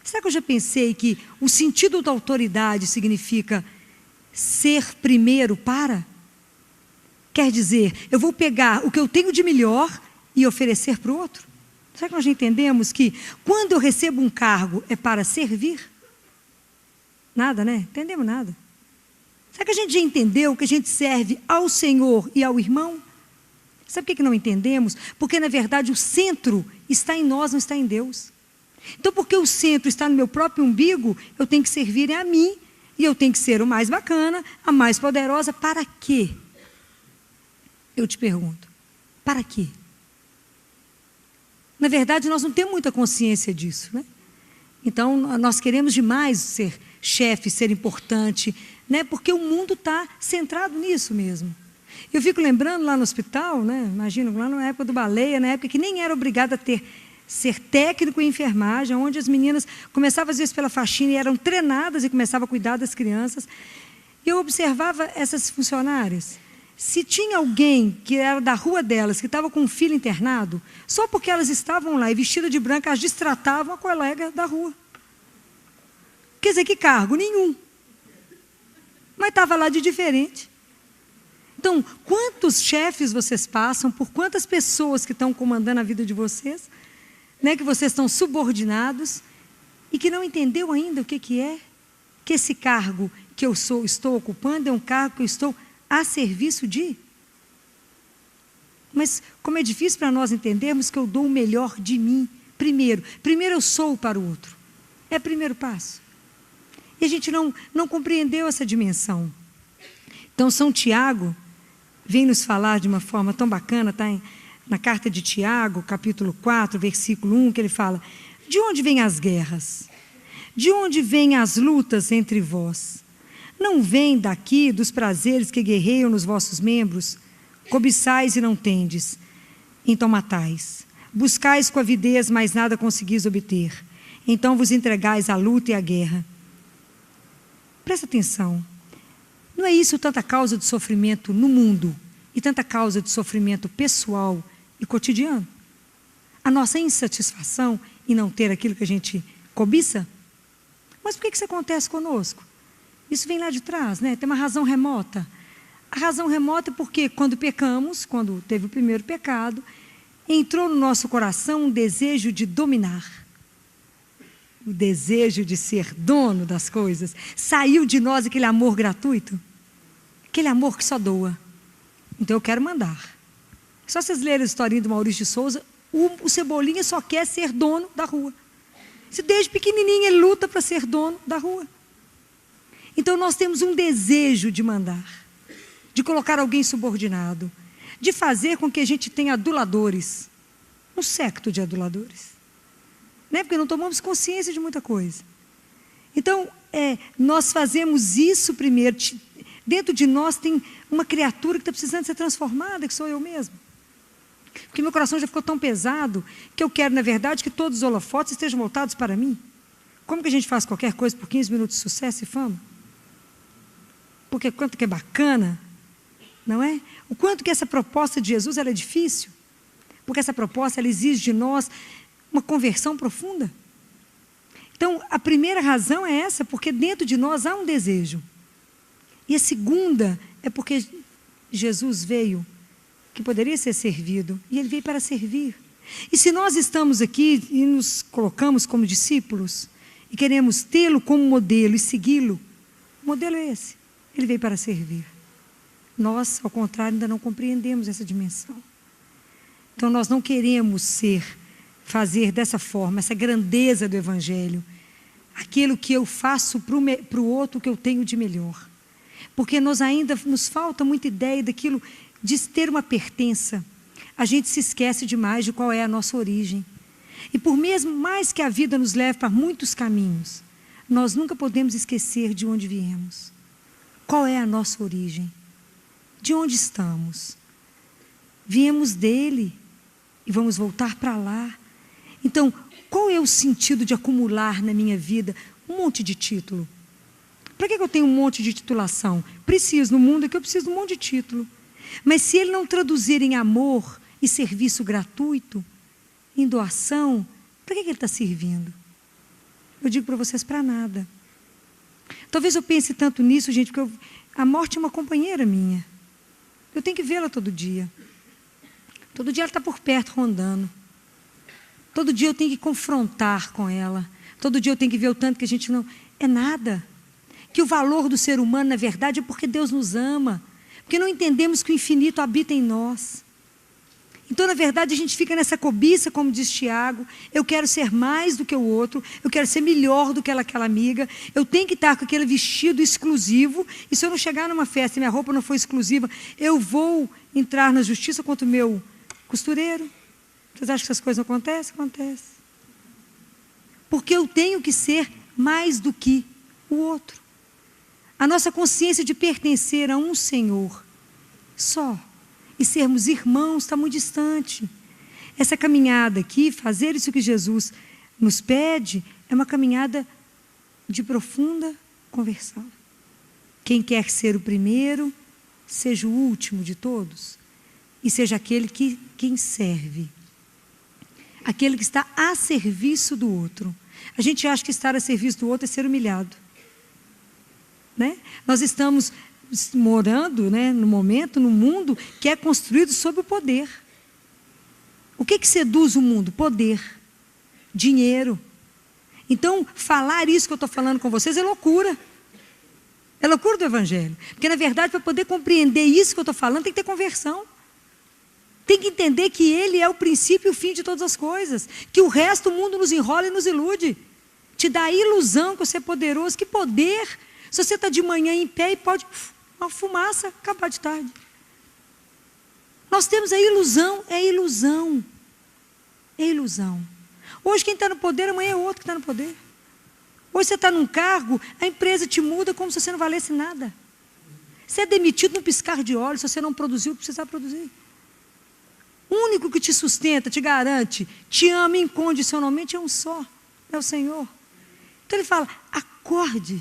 será que eu já pensei que o sentido da autoridade significa ser primeiro para? Quer dizer, eu vou pegar o que eu tenho de melhor e oferecer para o outro? Será que nós já entendemos que quando eu recebo um cargo é para servir? Nada, né? Entendemos nada. Será que a gente já entendeu que a gente serve ao Senhor e ao irmão? Sabe por que não entendemos? Porque, na verdade, o centro está em nós, não está em Deus. Então, porque o centro está no meu próprio umbigo, eu tenho que servir a mim, e eu tenho que ser o mais bacana, a mais poderosa. Para quê? Eu te pergunto. Para quê? Na verdade, nós não temos muita consciência disso, né? Então, nós queremos demais ser chefe, ser importante, né? Porque o mundo está centrado nisso mesmo. Eu fico lembrando lá no hospital, né? Imagino, lá na época do Baleia, na época que nem era obrigada a ser técnico em enfermagem, onde as meninas começavam às vezes pela faxina e eram treinadas e começavam a cuidar das crianças. E eu observava essas funcionárias. Se tinha alguém que era da rua delas, que estava com um filho internado, só porque elas estavam lá e vestidas de branco, elas distratavam a colega da rua. Quer dizer, que cargo? Nenhum. Mas estava lá de diferente. Então, quantos chefes vocês passam, por quantas pessoas que estão comandando a vida de vocês, né, que vocês estão subordinados e que não entendeu ainda o que é, que esse cargo que eu estou ocupando é um cargo que eu estou a serviço de. Mas como é difícil para nós entendermos que eu dou o melhor de mim primeiro. Primeiro eu sou para o outro. É o primeiro passo. E a gente não compreendeu essa dimensão. Então, São Tiago vem nos falar de uma forma tão bacana, está na carta de Tiago, capítulo 4, versículo 1, que ele fala, de onde vêm as guerras? De onde vêm as lutas entre vós? Não vem daqui dos prazeres que guerreiam nos vossos membros? Cobiçais e não tendes, então matais. Buscais com avidez, mas nada conseguis obter. Então vos entregais à luta e à guerra. Presta atenção. Não é isso tanta causa de sofrimento no mundo e tanta causa de sofrimento pessoal e cotidiano? A nossa insatisfação em não ter aquilo que a gente cobiça? Mas por que isso acontece conosco? Isso vem lá de trás, né? Tem uma razão remota. A razão remota é porque quando pecamos, quando teve o primeiro pecado, entrou no nosso coração um desejo de dominar. O desejo de ser dono das coisas. Saiu de nós aquele amor gratuito. Aquele amor que só doa. Então eu quero mandar. Só vocês lerem a historinha do Maurício de Souza, o Cebolinha só quer ser dono da rua. Desde pequenininho ele luta para ser dono da rua. Então nós temos um desejo de mandar, de colocar alguém subordinado, de fazer com que a gente tenha aduladores, um séquito de aduladores, né? Porque não tomamos consciência de muita coisa. Então, nós fazemos isso primeiro. Dentro de nós tem uma criatura que está precisando ser transformada, que sou eu mesmo. Porque meu coração já ficou tão pesado que eu quero, na verdade, que todos os holofotes estejam voltados para mim. Como que a gente faz qualquer coisa por 15 minutos de sucesso e fama? Porque quanto que é bacana, não é? O quanto que essa proposta de Jesus ela é difícil. Porque essa proposta ela exige de nós uma conversão profunda. Então, a primeira razão é essa, porque dentro de nós há um desejo. E a segunda é porque Jesus veio, que poderia ser servido, e Ele veio para servir. E se nós estamos aqui e nos colocamos como discípulos, e queremos tê-lo como modelo e segui-lo, o modelo é esse. Ele veio para servir. Nós, ao contrário, ainda não compreendemos essa dimensão. Então, nós não queremos fazer dessa forma, essa grandeza do Evangelho, aquilo que eu faço para o outro que eu tenho de melhor. Porque nos falta muita ideia daquilo de ter uma pertença. A gente se esquece demais de qual é a nossa origem. E por mesmo mais que a vida nos leve para muitos caminhos, nós nunca podemos esquecer de onde viemos. Qual é a nossa origem? De onde estamos? Viemos dele e vamos voltar para lá. Então, qual é o sentido de acumular na minha vida um monte de título? Para que eu tenho um monte de titulação? Preciso, no mundo é que eu preciso de um monte de título. Mas se ele não traduzir em amor e serviço gratuito, em doação, para que ele está servindo? Eu digo para vocês, para nada. Talvez eu pense tanto nisso, gente, porque a morte é uma companheira minha. Eu tenho que vê-la todo dia. Todo dia ela está por perto, rondando. Todo dia eu tenho que confrontar com ela. Todo dia eu tenho que ver o tanto que a gente não... É nada. Que o valor do ser humano, na verdade, é porque Deus nos ama. Porque não entendemos que o infinito habita em nós. Então, na verdade, a gente fica nessa cobiça, como diz Tiago. Eu quero ser mais do que o outro. Eu quero ser melhor do que aquela amiga. Eu tenho que estar com aquele vestido exclusivo. E se eu não chegar numa festa e minha roupa não for exclusiva, eu vou entrar na justiça contra o meu costureiro. Vocês acham que essas coisas não acontecem? Acontece. Porque eu tenho que ser mais do que o outro. A nossa consciência de pertencer a um Senhor só e sermos irmãos está muito distante. Essa caminhada aqui, fazer isso que Jesus nos pede, é uma caminhada de profunda conversão. Quem quer ser o primeiro, seja o último de todos e seja aquele quem serve. Aquele que está a serviço do outro. A gente acha que estar a serviço do outro é ser humilhado. Né? Nós estamos morando, né, no momento, num mundo que é construído sob o poder. O que seduz o mundo? Poder, dinheiro. Então, falar isso que eu estou falando com vocês é loucura. É loucura do Evangelho. Porque, na verdade, para poder compreender isso que eu estou falando, tem que ter conversão. Tem que entender que Ele é o princípio e o fim de todas as coisas. Que o resto do mundo nos enrola e nos ilude. Te dá a ilusão que você é poderoso. Que poder! Se você está de manhã em pé e pode uma fumaça acabar de tarde. Nós temos a ilusão, é ilusão. É ilusão. Hoje quem está no poder, amanhã é outro que está no poder. Hoje você está num cargo, a empresa te muda como se você não valesse nada. Você é demitido num piscar de olhos se você não produziu o que precisava produzir. O único que te sustenta, te garante, te ama incondicionalmente é um só, é o Senhor. Então ele fala, acorde.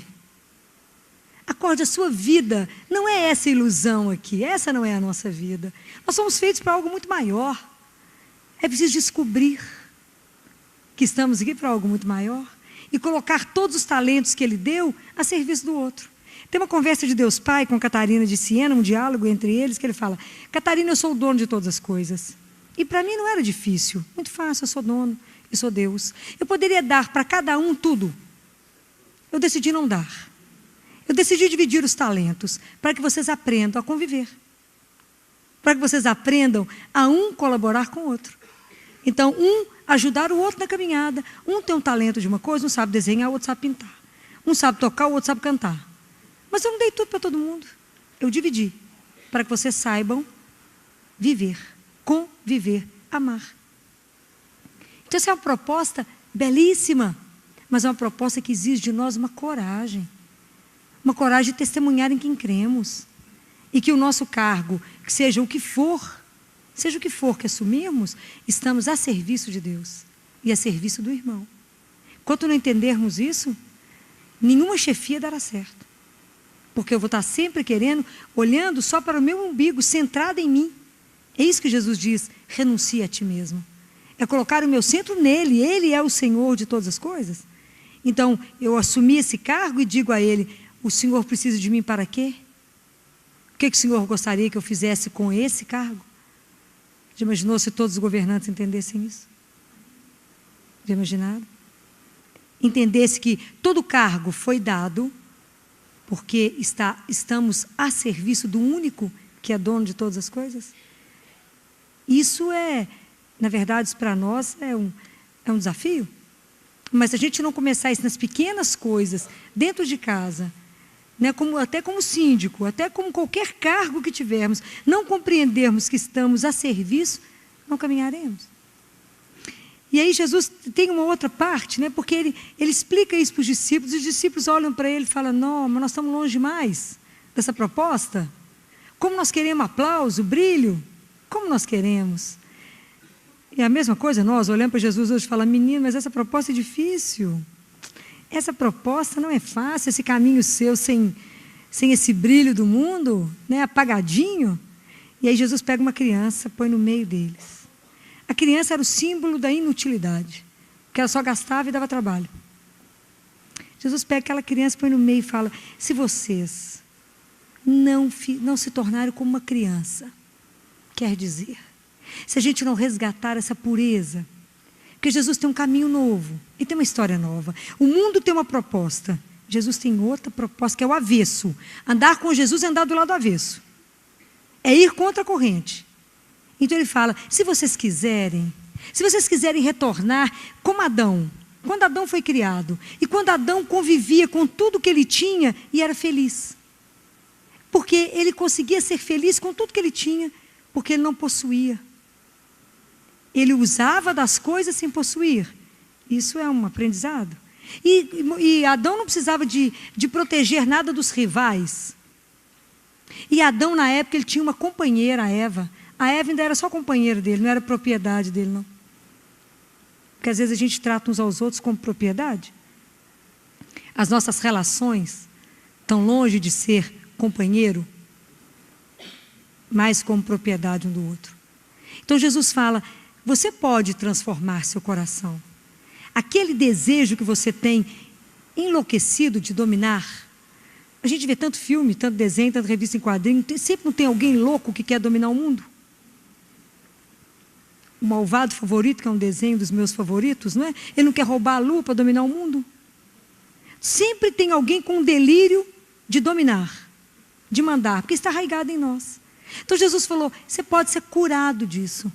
Acorde, a sua vida não é essa ilusão aqui, essa não é a nossa vida. Nós somos feitos para algo muito maior. É preciso descobrir que estamos aqui para algo muito maior e colocar todos os talentos que Ele deu a serviço do outro. Tem uma conversa de Deus Pai com Catarina de Siena, um diálogo entre eles, que ele fala, Catarina, eu sou o dono de todas as coisas. E para mim não era difícil, muito fácil, eu sou dono e sou Deus. Eu poderia dar para cada um tudo. Eu decidi não dar. Eu decidi dividir os talentos para que vocês aprendam a conviver. Para que vocês aprendam a um colaborar com o outro. Então, um ajudar o outro na caminhada. Um tem um talento de uma coisa, um sabe desenhar, o outro sabe pintar. Um sabe tocar, o outro sabe cantar. Mas eu não dei tudo para todo mundo. Eu dividi para que vocês saibam viver, conviver, amar. Então, essa é uma proposta belíssima, mas é uma proposta que exige de nós uma coragem. Uma coragem de testemunhar em quem cremos. E que o nosso cargo, que seja o que for que assumirmos, estamos a serviço de Deus e a serviço do irmão. Enquanto não entendermos isso, nenhuma chefia dará certo. Porque eu vou estar sempre querendo, olhando só para o meu umbigo, centrada em mim. É isso que Jesus diz, renuncie a ti mesmo. É colocar o meu centro nele, Ele é o Senhor de todas as coisas. Então, eu assumi esse cargo e digo a Ele, o Senhor precisa de mim para quê? O que o Senhor gostaria que eu fizesse com esse cargo? Já imaginou se todos os governantes entendessem isso? Já imaginaram? Entendesse que todo cargo foi dado porque estamos a serviço do único que é dono de todas as coisas? Isso na verdade, para nós é um desafio. Mas se a gente não começar isso nas pequenas coisas, dentro de casa, né, até como síndico, até como qualquer cargo que tivermos, não compreendermos que estamos a serviço, não caminharemos. E aí Jesus tem uma outra parte, né, porque ele explica isso para os discípulos olham para ele e falam, não, mas nós estamos longe demais dessa proposta. Como nós queremos aplauso, brilho, como nós queremos. E a mesma coisa, nós olhamos para Jesus hoje e falamos, menino, mas essa proposta é difícil. Essa proposta não é fácil, esse caminho seu sem esse brilho do mundo, né, apagadinho. E aí Jesus pega uma criança, põe no meio deles. A criança era o símbolo da inutilidade, porque ela só gastava e dava trabalho. Jesus pega aquela criança, põe no meio e fala, se vocês não se tornarem como uma criança, quer dizer, se a gente não resgatar essa pureza, porque Jesus tem um caminho novo e tem uma história nova. O mundo tem uma proposta, Jesus tem outra proposta, que é o avesso. Andar com Jesus é andar do lado avesso. É ir contra a corrente. Então ele fala, se vocês quiserem retornar como Adão, quando Adão foi criado, e quando Adão convivia com tudo que ele tinha e era feliz. Porque ele conseguia ser feliz com tudo que ele tinha, porque ele não possuía. Ele usava das coisas sem possuir. Isso é um aprendizado. E Adão não precisava de proteger nada dos rivais. E Adão, na época, ele tinha uma companheira, a Eva. A Eva ainda era só companheira dele, não era propriedade dele, não. Porque às vezes a gente trata uns aos outros como propriedade. As nossas relações estão longe de ser companheiro, mais como propriedade um do outro. Então Jesus fala, você pode transformar seu coração. Aquele desejo que você tem enlouquecido de dominar. A gente vê tanto filme, tanto desenho, tanta revista em quadrinho, sempre não tem alguém louco que quer dominar o mundo? O Malvado Favorito, que é um desenho dos meus favoritos, não é? Ele não quer roubar a lua para dominar o mundo? Sempre tem alguém com um delírio de dominar, de mandar, porque está arraigado em nós. Então Jesus falou, você pode ser curado disso.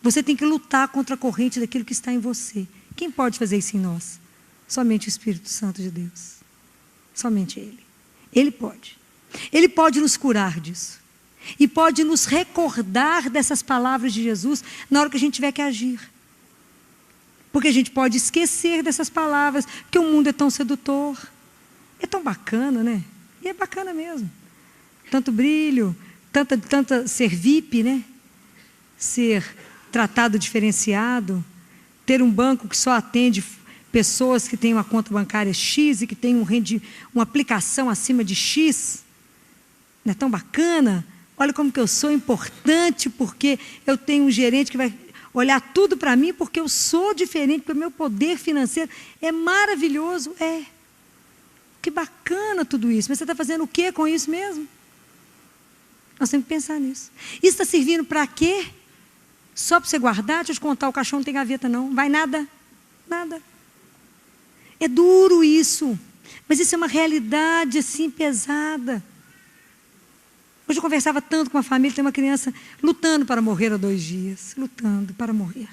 Você tem que lutar contra a corrente daquilo que está em você. Quem pode fazer isso em nós? Somente o Espírito Santo de Deus. Somente Ele. Ele pode. Ele pode nos curar disso. E pode nos recordar dessas palavras de Jesus na hora que a gente tiver que agir. Porque a gente pode esquecer dessas palavras, porque o mundo é tão sedutor. É tão bacana, né? E é bacana mesmo. Tanto brilho, tanta ser VIP, né? Ser tratado diferenciado, ter um banco que só atende pessoas que têm uma conta bancária X e que tem uma aplicação acima de X. Não é tão bacana? Olha como que eu sou importante, porque eu tenho um gerente que vai olhar tudo para mim, porque eu sou diferente, porque o meu poder financeiro é maravilhoso. É. Que bacana tudo isso. Mas você está fazendo o que com isso mesmo? Nós temos que pensar nisso. Isso está servindo para quê? Só para você guardar? Deixa eu te contar, o caixão não tem gaveta não. Vai nada? Nada. É duro isso. Mas isso é uma realidade assim pesada. Hoje eu conversava tanto com uma família, tem uma criança lutando para morrer há 2 dias. Lutando para morrer.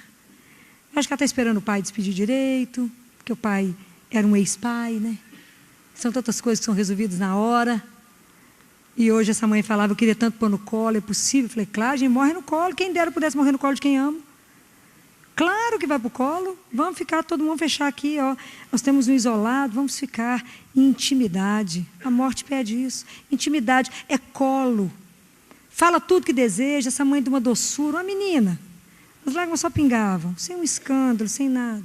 Eu acho que ela está esperando o pai despedir direito, porque o pai era um ex-pai, né? São tantas coisas que são resolvidas na hora. E hoje essa mãe falava, eu queria tanto pôr no colo, é possível? Eu falei, claro, a gente morre no colo. Quem dera pudesse morrer no colo de quem ama. Claro que vai para o colo. Vamos ficar, todo mundo fechar aqui, ó. Nós temos um isolado, vamos ficar em intimidade. A morte pede isso. Intimidade é colo. Fala tudo que deseja, essa mãe de uma doçura, uma menina. As lágrimas só pingavam, sem um escândalo, sem nada.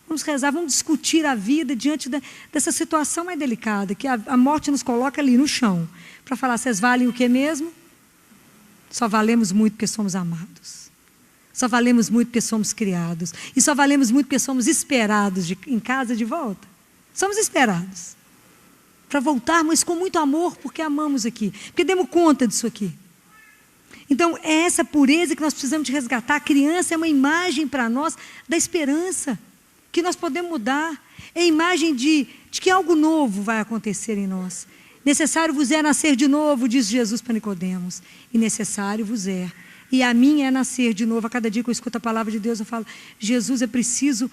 Vamos rezar, vamos discutir a vida diante dessa situação mais delicada, que a morte nos coloca ali no chão, para falar, vocês valem o que mesmo? Só valemos muito porque somos amados. Só valemos muito porque somos criados. E só valemos muito porque somos esperados em casa de volta. Somos esperados. Para voltarmos com muito amor, porque amamos aqui. Porque demos conta disso aqui. Então, é essa pureza que nós precisamos de resgatar. A criança é uma imagem para nós da esperança. Que nós podemos mudar. É a imagem de que algo novo vai acontecer em nós. Necessário vos é nascer de novo, diz Jesus para Nicodemos. E necessário vos é. E a mim é nascer de novo. A cada dia que eu escuto a palavra de Deus, eu falo, Jesus, é preciso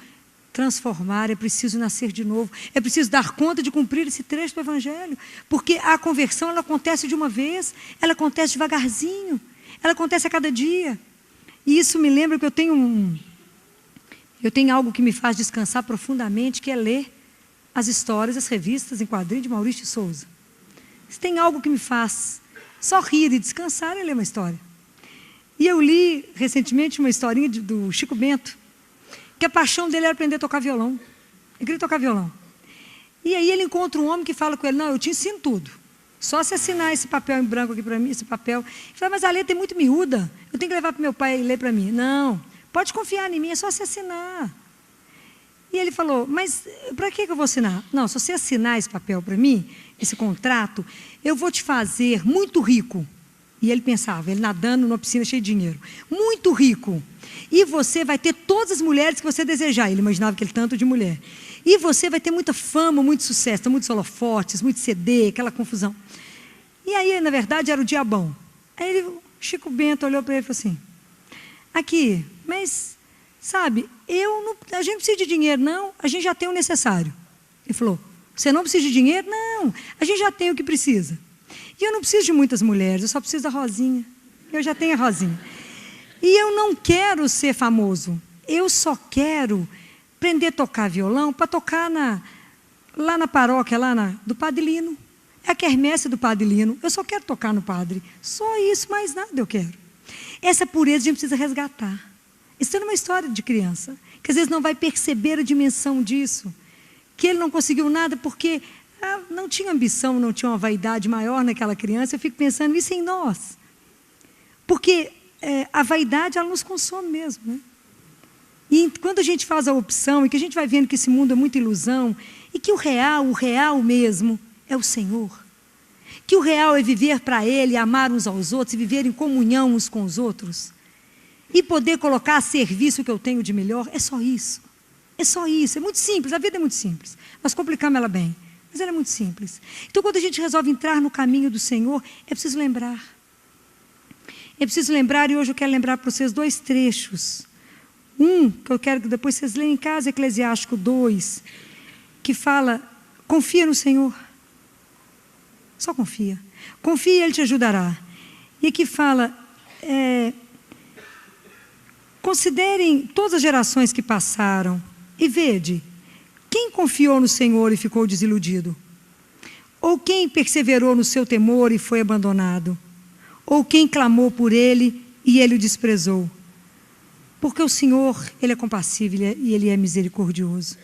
transformar, é preciso nascer de novo. É preciso dar conta de cumprir esse trecho do Evangelho. Porque a conversão, ela acontece de uma vez, ela acontece devagarzinho, ela acontece a cada dia. E isso me lembra que eu tenho algo que me faz descansar profundamente, que é ler as histórias, as revistas em quadrinhos de Maurício de Souza. Se tem algo que me faz só rir e descansar, é ler uma história. E eu li recentemente uma historinha do Chico Bento, que a paixão dele era aprender a tocar violão. Ele queria tocar violão. E aí ele encontra um homem que fala com ele, não, eu te ensino tudo. Só se assinar esse papel em branco aqui para mim, esse papel. Ele fala, mas a letra é muito miúda, eu tenho que levar para meu pai e ler para mim. Não, pode confiar em mim, é só se assinar. E ele falou, mas para que eu vou assinar? Não, se você assinar esse papel para mim, esse contrato, eu vou te fazer muito rico. E ele pensava, ele nadando numa piscina cheia de dinheiro. Muito rico. E você vai ter todas as mulheres que você desejar. Ele imaginava aquele tanto de mulher. E você vai ter muita fama, muito sucesso, muitos holofotes, muito CD, aquela confusão. E aí, na verdade, era o diabão. Aí Chico Bento olhou para ele e falou assim, aqui, mas, sabe, a gente não precisa de dinheiro, não, a gente já tem o necessário. Ele falou, você não precisa de dinheiro? Não, a gente já tem o que precisa. E eu não preciso de muitas mulheres, eu só preciso da Rosinha. Eu já tenho a Rosinha. E eu não quero ser famoso, eu só quero aprender a tocar violão para tocar lá na paróquia, do Padre Lino. É a quermesse do Padre Lino. Eu só quero tocar no Padre. Só isso, mais nada eu quero. Essa pureza a gente precisa resgatar. Isso é uma história de criança, que às vezes não vai perceber a dimensão disso. Que ele não conseguiu nada porque não tinha ambição, não tinha uma vaidade maior naquela criança. Eu fico pensando isso em nós. Porque a vaidade, ela nos consome mesmo, né? E quando a gente faz a opção, e que a gente vai vendo que esse mundo é muita ilusão, e que o real mesmo, é o Senhor. Que o real é viver para Ele, amar uns aos outros, e viver em comunhão uns com os outros. E poder colocar a serviço o que eu tenho de melhor, é só isso. É só isso, é muito simples, a vida é muito simples. Nós complicamos ela bem, mas ela é muito simples. Então, quando a gente resolve entrar no caminho do Senhor, é preciso lembrar. É preciso lembrar, e hoje eu quero lembrar para vocês 2 trechos. Um, que eu quero que depois vocês leiam em casa, Eclesiástico 2, que fala, confia no Senhor. Só confia. Confia e Ele te ajudará. E aqui fala, considerem todas as gerações que passaram e vede, quem confiou no Senhor e ficou desiludido? Ou quem perseverou no seu temor e foi abandonado? Ou quem clamou por Ele e Ele o desprezou? Porque o Senhor, Ele é compassivo e Ele é misericordioso.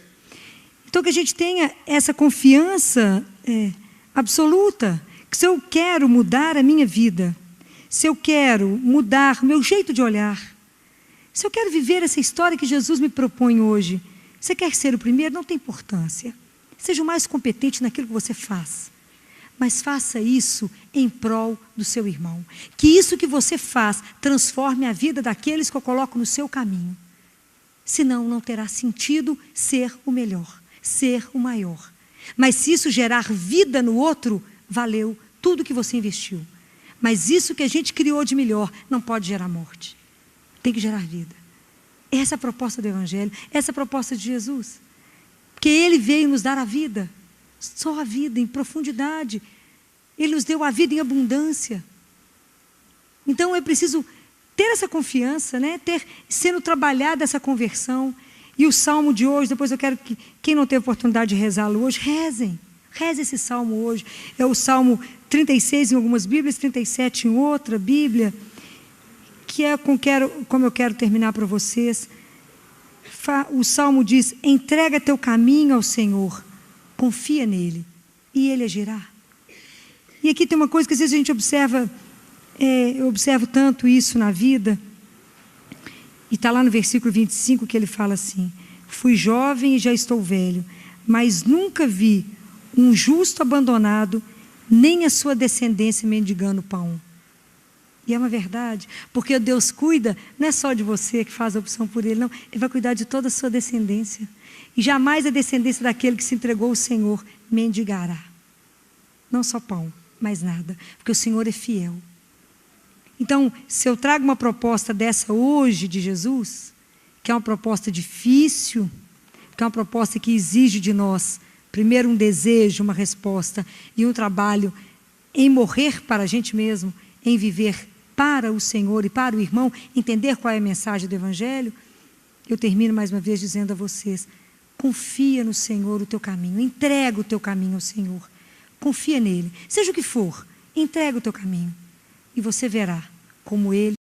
Então, que a gente tenha essa confiança absoluta, que se eu quero mudar a minha vida, se eu quero mudar o meu jeito de olhar, se eu quero viver essa história que Jesus me propõe hoje, você quer ser o primeiro, não tem importância. Seja o mais competente naquilo que você faz. Mas faça isso em prol do seu irmão. Que isso que você faz transforme a vida daqueles que eu coloco no seu caminho. Senão não terá sentido ser o melhor, ser o maior. Mas se isso gerar vida no outro, valeu tudo que você investiu. Mas isso que a gente criou de melhor não pode gerar morte. Tem que gerar vida. Essa é a proposta do Evangelho, essa é a proposta de Jesus. Porque Ele veio nos dar a vida. Só a vida em profundidade. Ele nos deu a vida em abundância. Então é preciso ter essa confiança, né? Sendo trabalhada essa conversão. E o salmo de hoje, depois eu quero que quem não teve oportunidade de rezá-lo hoje, rezem. Reze esse salmo hoje. É o salmo 36 em algumas Bíblias, 37 em outra Bíblia, que é como eu quero terminar para vocês. O salmo diz, entrega teu caminho ao Senhor, confia nele e Ele agirá. E aqui tem uma coisa que às vezes a gente observa, eu observo tanto isso na vida, e está lá no versículo 25 que ele fala assim, fui jovem e já estou velho, mas nunca vi um justo abandonado, nem a sua descendência mendigando pão. E é uma verdade, porque Deus cuida, não é só de você que faz a opção por Ele, não, Ele vai cuidar de toda a sua descendência. E jamais a descendência daquele que se entregou ao Senhor mendigará. não só pão, mais nada, porque o Senhor é fiel. Então, se eu trago uma proposta dessa hoje de Jesus, que é uma proposta difícil, que é uma proposta que exige de nós, primeiro um desejo, uma resposta, e um trabalho em morrer para a gente mesmo, em viver para o Senhor e para o irmão, entender qual é a mensagem do Evangelho, eu termino mais uma vez dizendo a vocês, confia no Senhor o teu caminho, entrega o teu caminho ao Senhor, confia nele, seja o que for, entrega o teu caminho, e você verá como ele.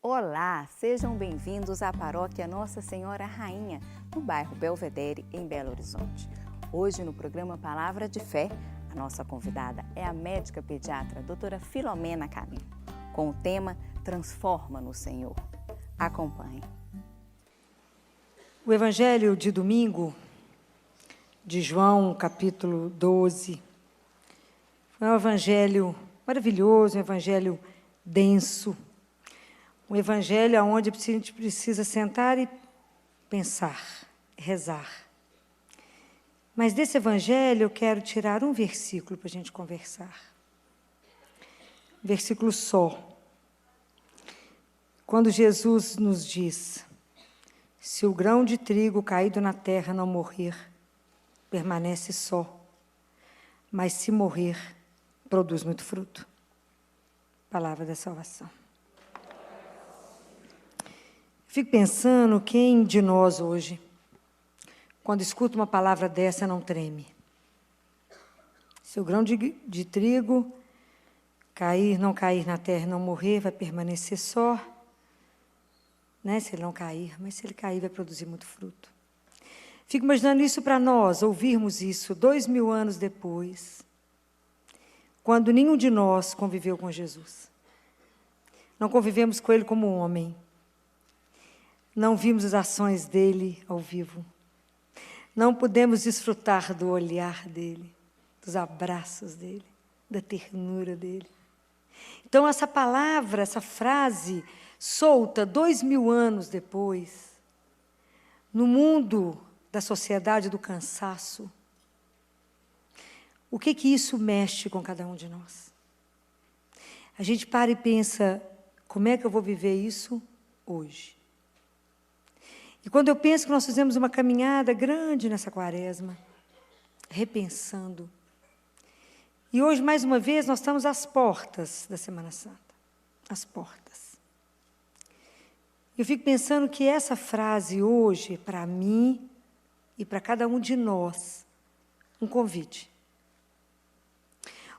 Olá, sejam bem-vindos à Paróquia Nossa Senhora Rainha, no bairro Belvedere, em Belo Horizonte. Hoje, no programa Palavra de Fé, a nossa convidada é a médica pediatra doutora Filomena Camilo, com o tema Transforma no Senhor. Acompanhe.
O Evangelho de domingo, de João, capítulo 12, foi um evangelho maravilhoso, um evangelho denso, um evangelho onde a gente precisa sentar e pensar, rezar. Mas desse evangelho eu quero tirar um versículo para a gente conversar. Versículo só. Quando Jesus nos diz, se o grão de trigo caído na terra não morrer, permanece só, mas se morrer, produz muito fruto. Palavra da salvação. Fico pensando, quem de nós hoje, quando escuta uma palavra dessa, não treme? Se o grão de trigo não cair na terra e não morrer, vai permanecer só, né? Se ele não cair, mas se ele cair, vai produzir muito fruto. Fico imaginando isso para nós, ouvirmos isso 2000 anos depois, quando nenhum de nós conviveu com Jesus. Não convivemos com ele como homem. Não vimos as ações dele ao vivo. Não pudemos desfrutar do olhar dele, dos abraços dele, da ternura dele. Então, essa palavra, essa frase solta 2000 anos depois, no mundo da sociedade do cansaço, o que isso mexe com cada um de nós? A gente para e pensa, como é que eu vou viver isso hoje? E quando eu penso que nós fizemos uma caminhada grande nessa quaresma, repensando, e hoje, mais uma vez, nós estamos às portas da Semana Santa, às portas. Eu fico pensando que essa frase hoje, para mim e para cada um de nós, um convite.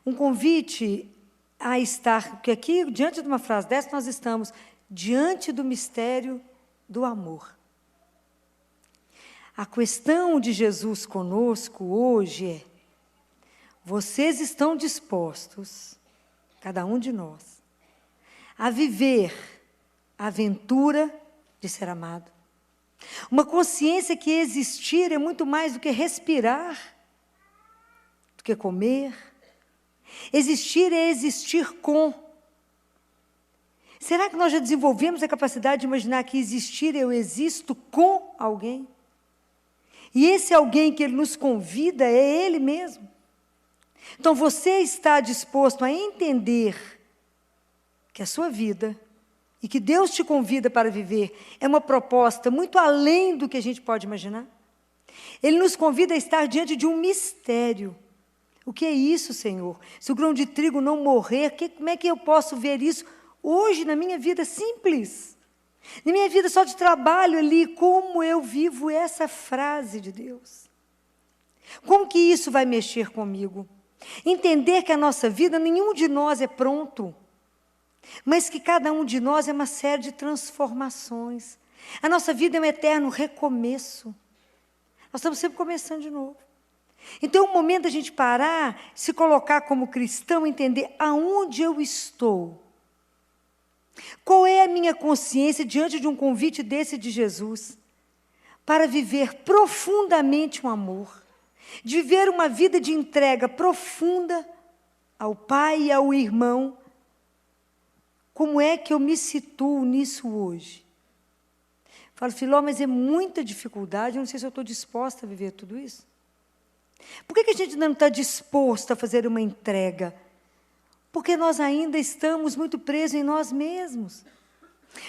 Um convite a estar, porque aqui, diante de uma frase dessa, nós estamos diante do mistério do amor. A questão de Jesus conosco hoje é, vocês estão dispostos, cada um de nós, a viver a aventura de ser amado? Uma consciência que existir é muito mais do que respirar, do que comer. Existir é existir com. Será que nós já desenvolvemos a capacidade de imaginar que existir eu existo com alguém? E esse alguém que ele nos convida é ele mesmo. Então, você está disposto a entender que a sua vida e que Deus te convida para viver é uma proposta muito além do que a gente pode imaginar? Ele nos convida a estar diante de um mistério. O que é isso, Senhor? Se o grão de trigo não morrer, como é que eu posso ver isso hoje na minha vida simples? Na minha vida só de trabalho ali, como eu vivo essa frase de Deus? Como que isso vai mexer comigo? Entender que a nossa vida, nenhum de nós é pronto, mas que cada um de nós é uma série de transformações. A nossa vida é um eterno recomeço. Nós estamos sempre começando de novo. Então, é um momento da gente parar, se colocar como cristão, entender aonde eu estou. Qual é a minha consciência diante de um convite desse de Jesus? Para viver profundamente um amor, de viver uma vida de entrega profunda ao Pai e ao irmão, Como é que eu me situo nisso hoje? Falo, Filó, mas é muita dificuldade, eu não sei se eu estou disposta a viver tudo isso. Por que a gente não está disposto a fazer uma entrega? Porque nós ainda estamos muito presos em nós mesmos.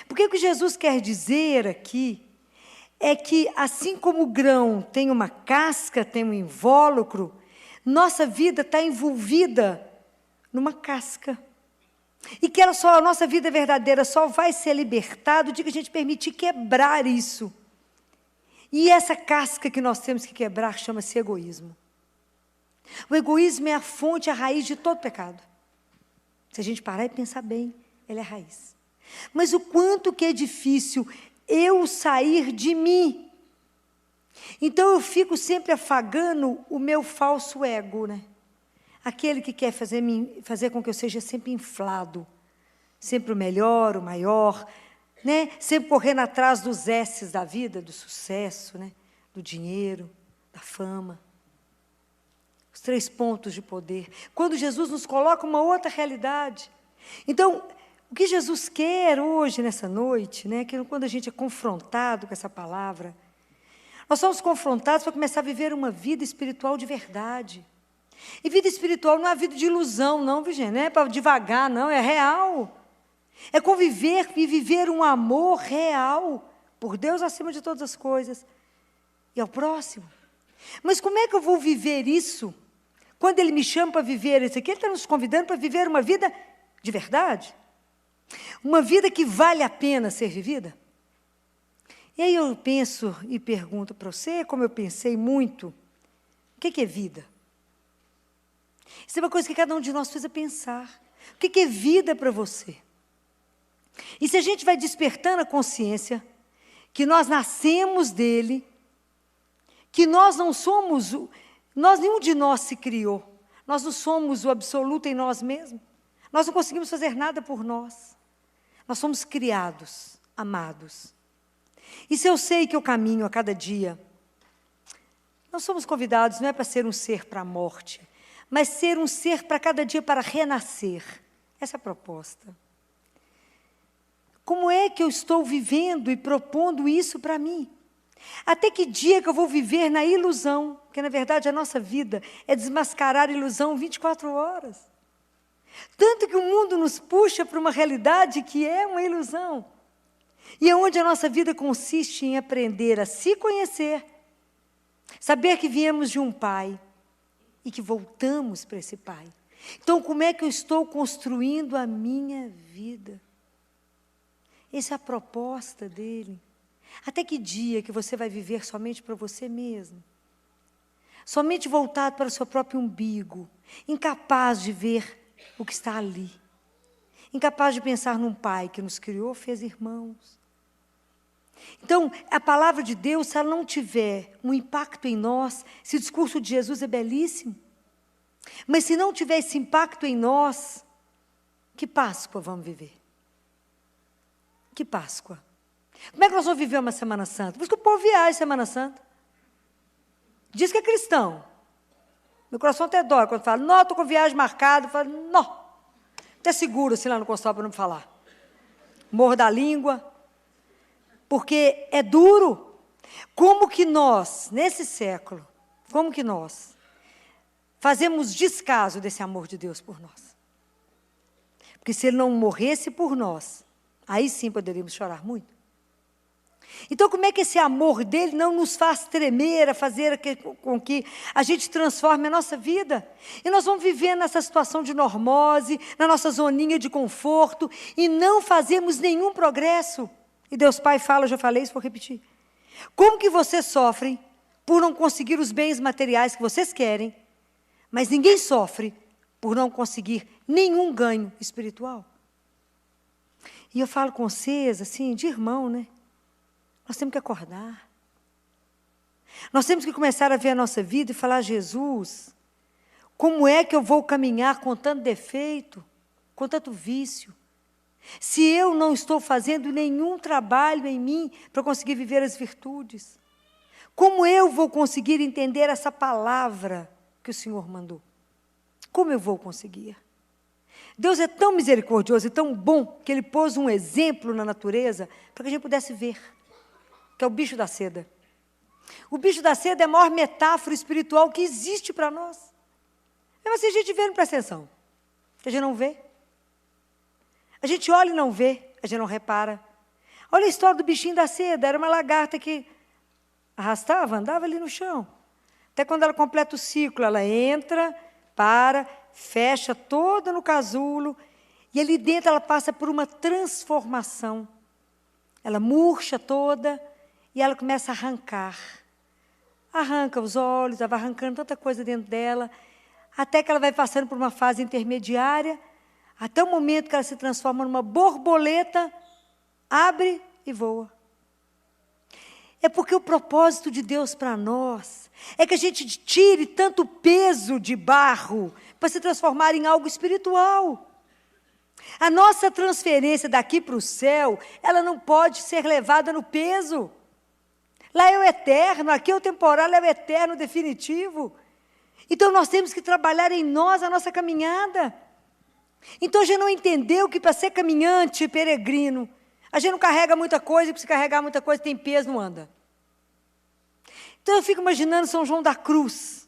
Porque o que Jesus quer dizer aqui é que, assim como o grão tem uma casca, tem um invólucro, nossa vida está envolvida numa casca. E que a nossa vida verdadeira só vai ser libertada o dia que a gente permitir quebrar isso. E essa casca que nós temos que quebrar chama-se egoísmo. O egoísmo é a fonte, a raiz de todo pecado. Se a gente parar e pensar bem, ele é a raiz. Mas o quanto que é difícil eu sair de mim. Então eu fico sempre afagando o meu falso ego, né? Aquele que quer fazer com que eu seja sempre inflado, sempre o melhor, o maior, né? Sempre correndo atrás dos S's da vida, do sucesso, né? Do dinheiro, da fama. Os 3 pontos de poder. Quando Jesus nos coloca uma outra realidade. Então, o que Jesus quer hoje, nessa noite, né? Que quando a gente é confrontado com essa palavra, nós somos confrontados para começar a viver uma vida espiritual de verdade. E vida espiritual não é vida de ilusão, não, Virgínia, não é para devagar, não, é real. É conviver e viver um amor real por Deus acima de todas as coisas e ao próximo. Mas como é que eu vou viver isso quando Ele me chama para viver isso aqui? Ele está nos convidando para viver uma vida de verdade, uma vida que vale a pena ser vivida. E aí eu penso e pergunto para você, como eu pensei muito, o que é vida? Isso é uma coisa que cada um de nós precisa pensar. O que é vida para você? E se a gente vai despertando a consciência que nós nascemos dele, que nós não somos, nenhum de nós se criou, nós não somos o absoluto em nós mesmos, nós não conseguimos fazer nada por nós, nós somos criados, amados. E se eu sei que eu caminho a cada dia, nós somos convidados, não é para ser um ser para a morte, mas ser um ser para cada dia para renascer. Essa é a proposta. Como é que eu estou vivendo e propondo isso para mim? Até que dia que eu vou viver na ilusão? Porque, na verdade, a nossa vida é desmascarar a ilusão 24 horas. Tanto que o mundo nos puxa para uma realidade que é uma ilusão. E é onde a nossa vida consiste em aprender a se conhecer, saber que viemos de um Pai e que voltamos para esse Pai. Então, como é que eu estou construindo a minha vida? Essa é a proposta dele. Até que dia que você vai viver somente para você mesmo? Somente voltado para o seu próprio umbigo, incapaz de ver o que está ali. Incapaz de pensar num Pai que nos criou, fez irmãos. Então, a palavra de Deus, se ela não tiver um impacto em nós, esse discurso de Jesus é belíssimo, mas se não tiver esse impacto em nós, que Páscoa vamos viver? Que Páscoa? Como é que nós vamos viver uma Semana Santa? Por isso que o povo viaja Semana Santa. Diz que é cristão. Meu coração até dói quando fala, não, estou com viagem marcada. Eu falo, não. Até seguro assim lá no consultório para não me falar. Morro da língua. Porque é duro. Como que nós, nesse século, como que nós fazemos descaso desse amor de Deus por nós? Porque se Ele não morresse por nós, aí sim poderíamos chorar muito. Então, como é que esse amor dele não nos faz tremer, a fazer com que a gente transforme a nossa vida? E nós vamos vivendo nessa situação de normose, na nossa zoninha de conforto, e não fazemos nenhum progresso. E Deus Pai fala, eu já falei isso, vou repetir. Como que vocês sofrem por não conseguir os bens materiais que vocês querem, mas ninguém sofre por não conseguir nenhum ganho espiritual? E eu falo com vocês, assim, de irmão, né? Nós temos que acordar. Nós temos que começar a ver a nossa vida e falar, Jesus, como é que eu vou caminhar com tanto defeito, com tanto vício, se eu não estou fazendo nenhum trabalho em mim para conseguir viver as virtudes? Como eu vou conseguir entender essa palavra que o Senhor mandou? Como eu vou conseguir? Deus é tão misericordioso e tão bom que Ele pôs um exemplo na natureza para que a gente pudesse ver, que é o bicho da seda. O bicho da seda é a maior metáfora espiritual que existe para nós. Mas se a gente vê, não presta atenção. A gente não vê. A gente olha e não vê, a gente não repara. Olha a história do bichinho da seda, era uma lagarta que arrastava, andava ali no chão. Até quando ela completa o ciclo, ela entra, fecha toda no casulo, e ali dentro ela passa por uma transformação. Ela murcha toda, e ela começa a arrancar. Arranca os olhos, ela vai arrancando tanta coisa dentro dela, até que ela vai passando por uma fase intermediária, até o momento que ela se transforma numa borboleta, abre e voa. É porque o propósito de Deus para nós é que a gente tire tanto peso de barro para se transformar em algo espiritual. A nossa transferência daqui para o céu, ela não pode ser levada no peso. Lá é o eterno, aqui é o temporal, é o eterno definitivo. Então nós temos que trabalhar em nós a nossa caminhada. Então a gente não entendeu que para ser caminhante, peregrino, a gente não carrega muita coisa, e para se carregar muita coisa tem peso, não anda. Então eu fico imaginando São João da Cruz,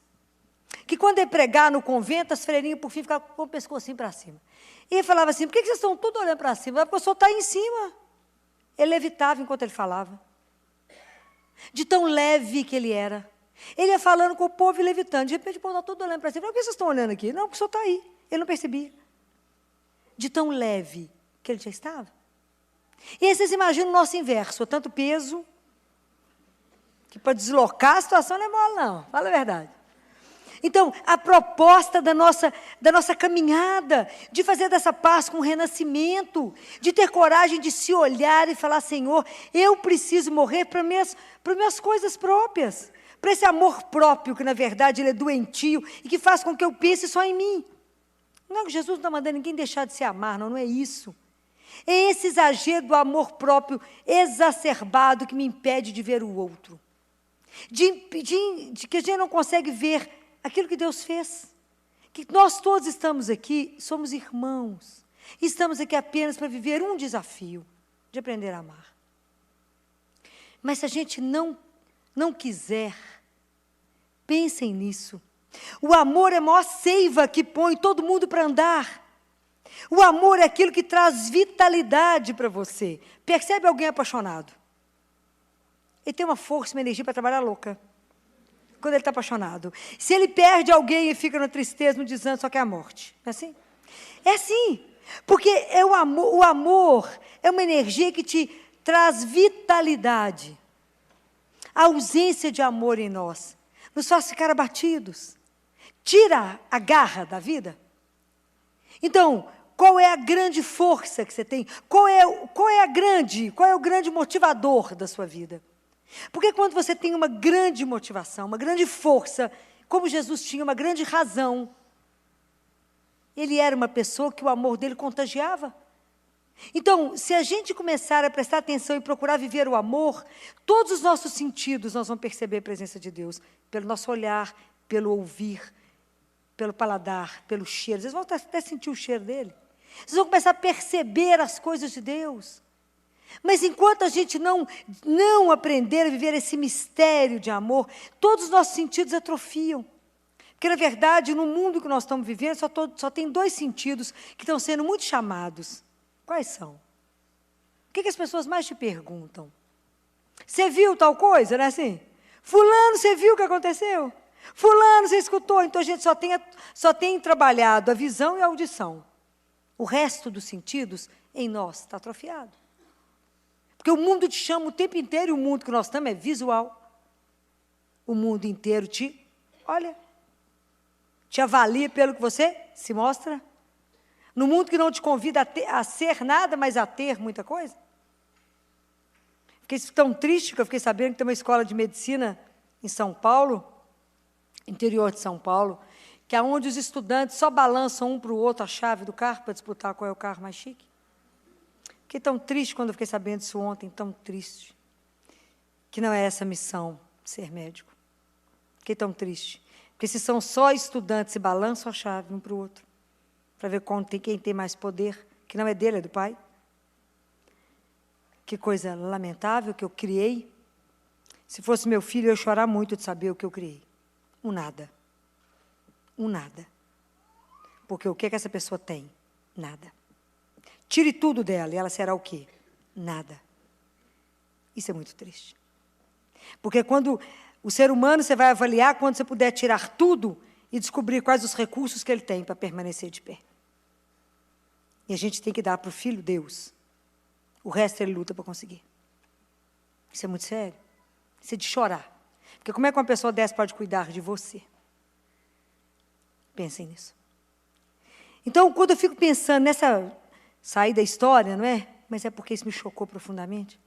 que quando ele pregar no convento, as freirinhas por fim ficavam com o pescocinho para cima. E ele falava assim, por que vocês estão todos olhando para cima? Porque o senhor está aí em cima. Ele levitava enquanto ele falava. De tão leve que ele era. Ele ia falando com o povo e levitando. De repente o povo está todo olhando para cima. Por que vocês estão olhando aqui? Não, porque o senhor está aí. Ele não percebia. De tão leve que ele já estava. E aí vocês imaginam o nosso inverso, tanto peso, que para deslocar a situação não é mole, não, fala a verdade. Então, a proposta da nossa caminhada, de fazer dessa Páscoa um renascimento, de ter coragem de se olhar e falar, Senhor, eu preciso morrer para minhas coisas próprias, para esse amor próprio, que na verdade ele é doentio e que faz com que eu pense só em mim. Não, Jesus não está mandando ninguém deixar de se amar, não é isso. É esse exagero do amor próprio exacerbado que me impede de ver o outro. De que a gente não consegue ver aquilo que Deus fez. Que nós todos estamos aqui, somos irmãos. E estamos aqui apenas para viver um desafio, de aprender a amar. Mas se a gente não quiser, pensem nisso. O amor é a maior seiva que põe todo mundo para andar. O amor é aquilo que traz vitalidade para você. Percebe alguém apaixonado? Ele tem uma força, uma energia para trabalhar louca. Quando ele está apaixonado. Se ele perde alguém e fica na tristeza, no desânimo, só quer a morte. Não é assim? É assim. Porque o amor é uma energia que te traz vitalidade. A ausência de amor em nós nos faz ficar abatidos. Tira a garra da vida. Então, qual é a grande força que você tem? Qual é o grande motivador da sua vida? Porque quando você tem uma grande motivação, uma grande força, como Jesus tinha uma grande razão, ele era uma pessoa que o amor dele contagiava. Então, se a gente começar a prestar atenção e procurar viver o amor, todos os nossos sentidos nós vamos perceber a presença de Deus, pelo nosso olhar, pelo ouvir, pelo paladar, pelo cheiro. Vocês vão até sentir o cheiro dele. Vocês vão começar a perceber as coisas de Deus. Mas enquanto a gente não aprender a viver esse mistério de amor, todos os nossos sentidos atrofiam. Porque, na verdade, no mundo que nós estamos vivendo, só tem dois sentidos que estão sendo muito chamados. Quais são? O que as pessoas mais te perguntam? Você viu tal coisa, não é assim? Fulano, você viu o que aconteceu? Fulano, você escutou? Então a gente só tem trabalhado a visão e a audição. O resto dos sentidos em nós está atrofiado. Porque o mundo te chama o tempo inteiro, e o mundo que nós estamos é visual. O mundo inteiro te avalia pelo que você se mostra. No mundo que não te convida a ser nada, mas a ter muita coisa. Fiquei tão triste que eu fiquei sabendo que tem uma escola de medicina em São Paulo, interior de São Paulo, que é onde os estudantes só balançam um para o outro a chave do carro para disputar qual é o carro mais chique. Fiquei tão triste quando eu fiquei sabendo disso ontem, tão triste. Que não é essa a missão, ser médico. Fiquei tão triste. Porque se são só estudantes, se balançam a chave um para o outro. para ver quem tem mais poder, que não é dele, é do Pai. Que coisa lamentável que eu criei. Se fosse meu filho, eu ia chorar muito de saber o que eu criei. Um nada. Um nada. Porque o que é que essa pessoa tem? Nada. Tire tudo dela e ela será o quê? Nada. Isso é muito triste. Porque quando o ser humano, você vai avaliar quando você puder tirar tudo e descobrir quais os recursos que ele tem para permanecer de pé. E a gente tem que dar para o filho Deus. O resto ele luta para conseguir. Isso é muito sério. Isso é de chorar. Porque como é que uma pessoa dessa pode cuidar de você? Pensem nisso. Então, quando eu fico pensando nessa sair da história, não é? Mas é porque isso me chocou profundamente.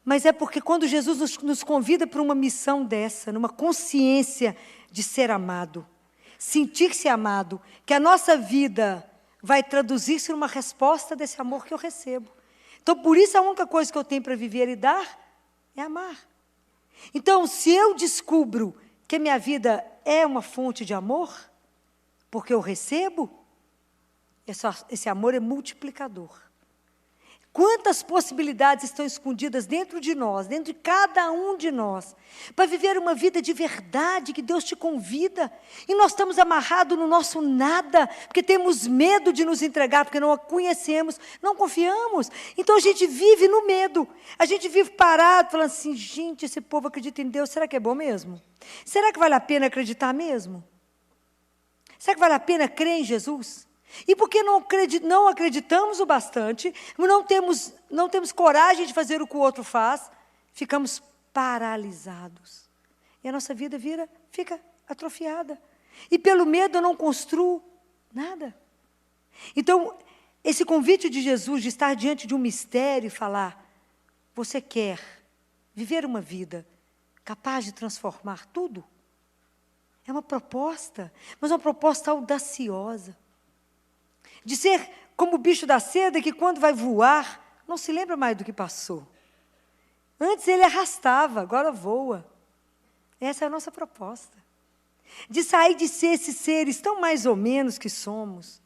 Mas é porque quando Jesus nos convida para uma missão dessa, numa consciência de ser amado, sentir-se amado, que a nossa vida vai traduzir-se numa resposta desse amor que eu recebo. Então, por isso, a única coisa que eu tenho para viver e dar é amar. Então, se eu descubro que a minha vida é uma fonte de amor, porque eu recebo, esse amor é multiplicador. Quantas possibilidades estão escondidas dentro de nós, dentro de cada um de nós, para viver uma vida de verdade que Deus te convida. E nós estamos amarrados no nosso nada, porque temos medo de nos entregar, porque não a conhecemos, não confiamos. Então a gente vive no medo, a gente vive parado, falando assim, gente, esse povo acredita em Deus, será que é bom mesmo? Será que vale a pena acreditar mesmo? Será que vale a pena crer em Jesus? E porque não acreditamos o bastante, não temos coragem de fazer o que o outro faz, ficamos paralisados. E a nossa vida fica atrofiada. E pelo medo eu não construo nada. Então, esse convite de Jesus de estar diante de um mistério e falar, você quer viver uma vida capaz de transformar tudo? É uma proposta, mas uma proposta audaciosa. De ser como o bicho da seda que quando vai voar, não se lembra mais do que passou. Antes ele arrastava, agora voa. Essa é a nossa proposta. De sair de ser esses seres tão mais ou menos que somos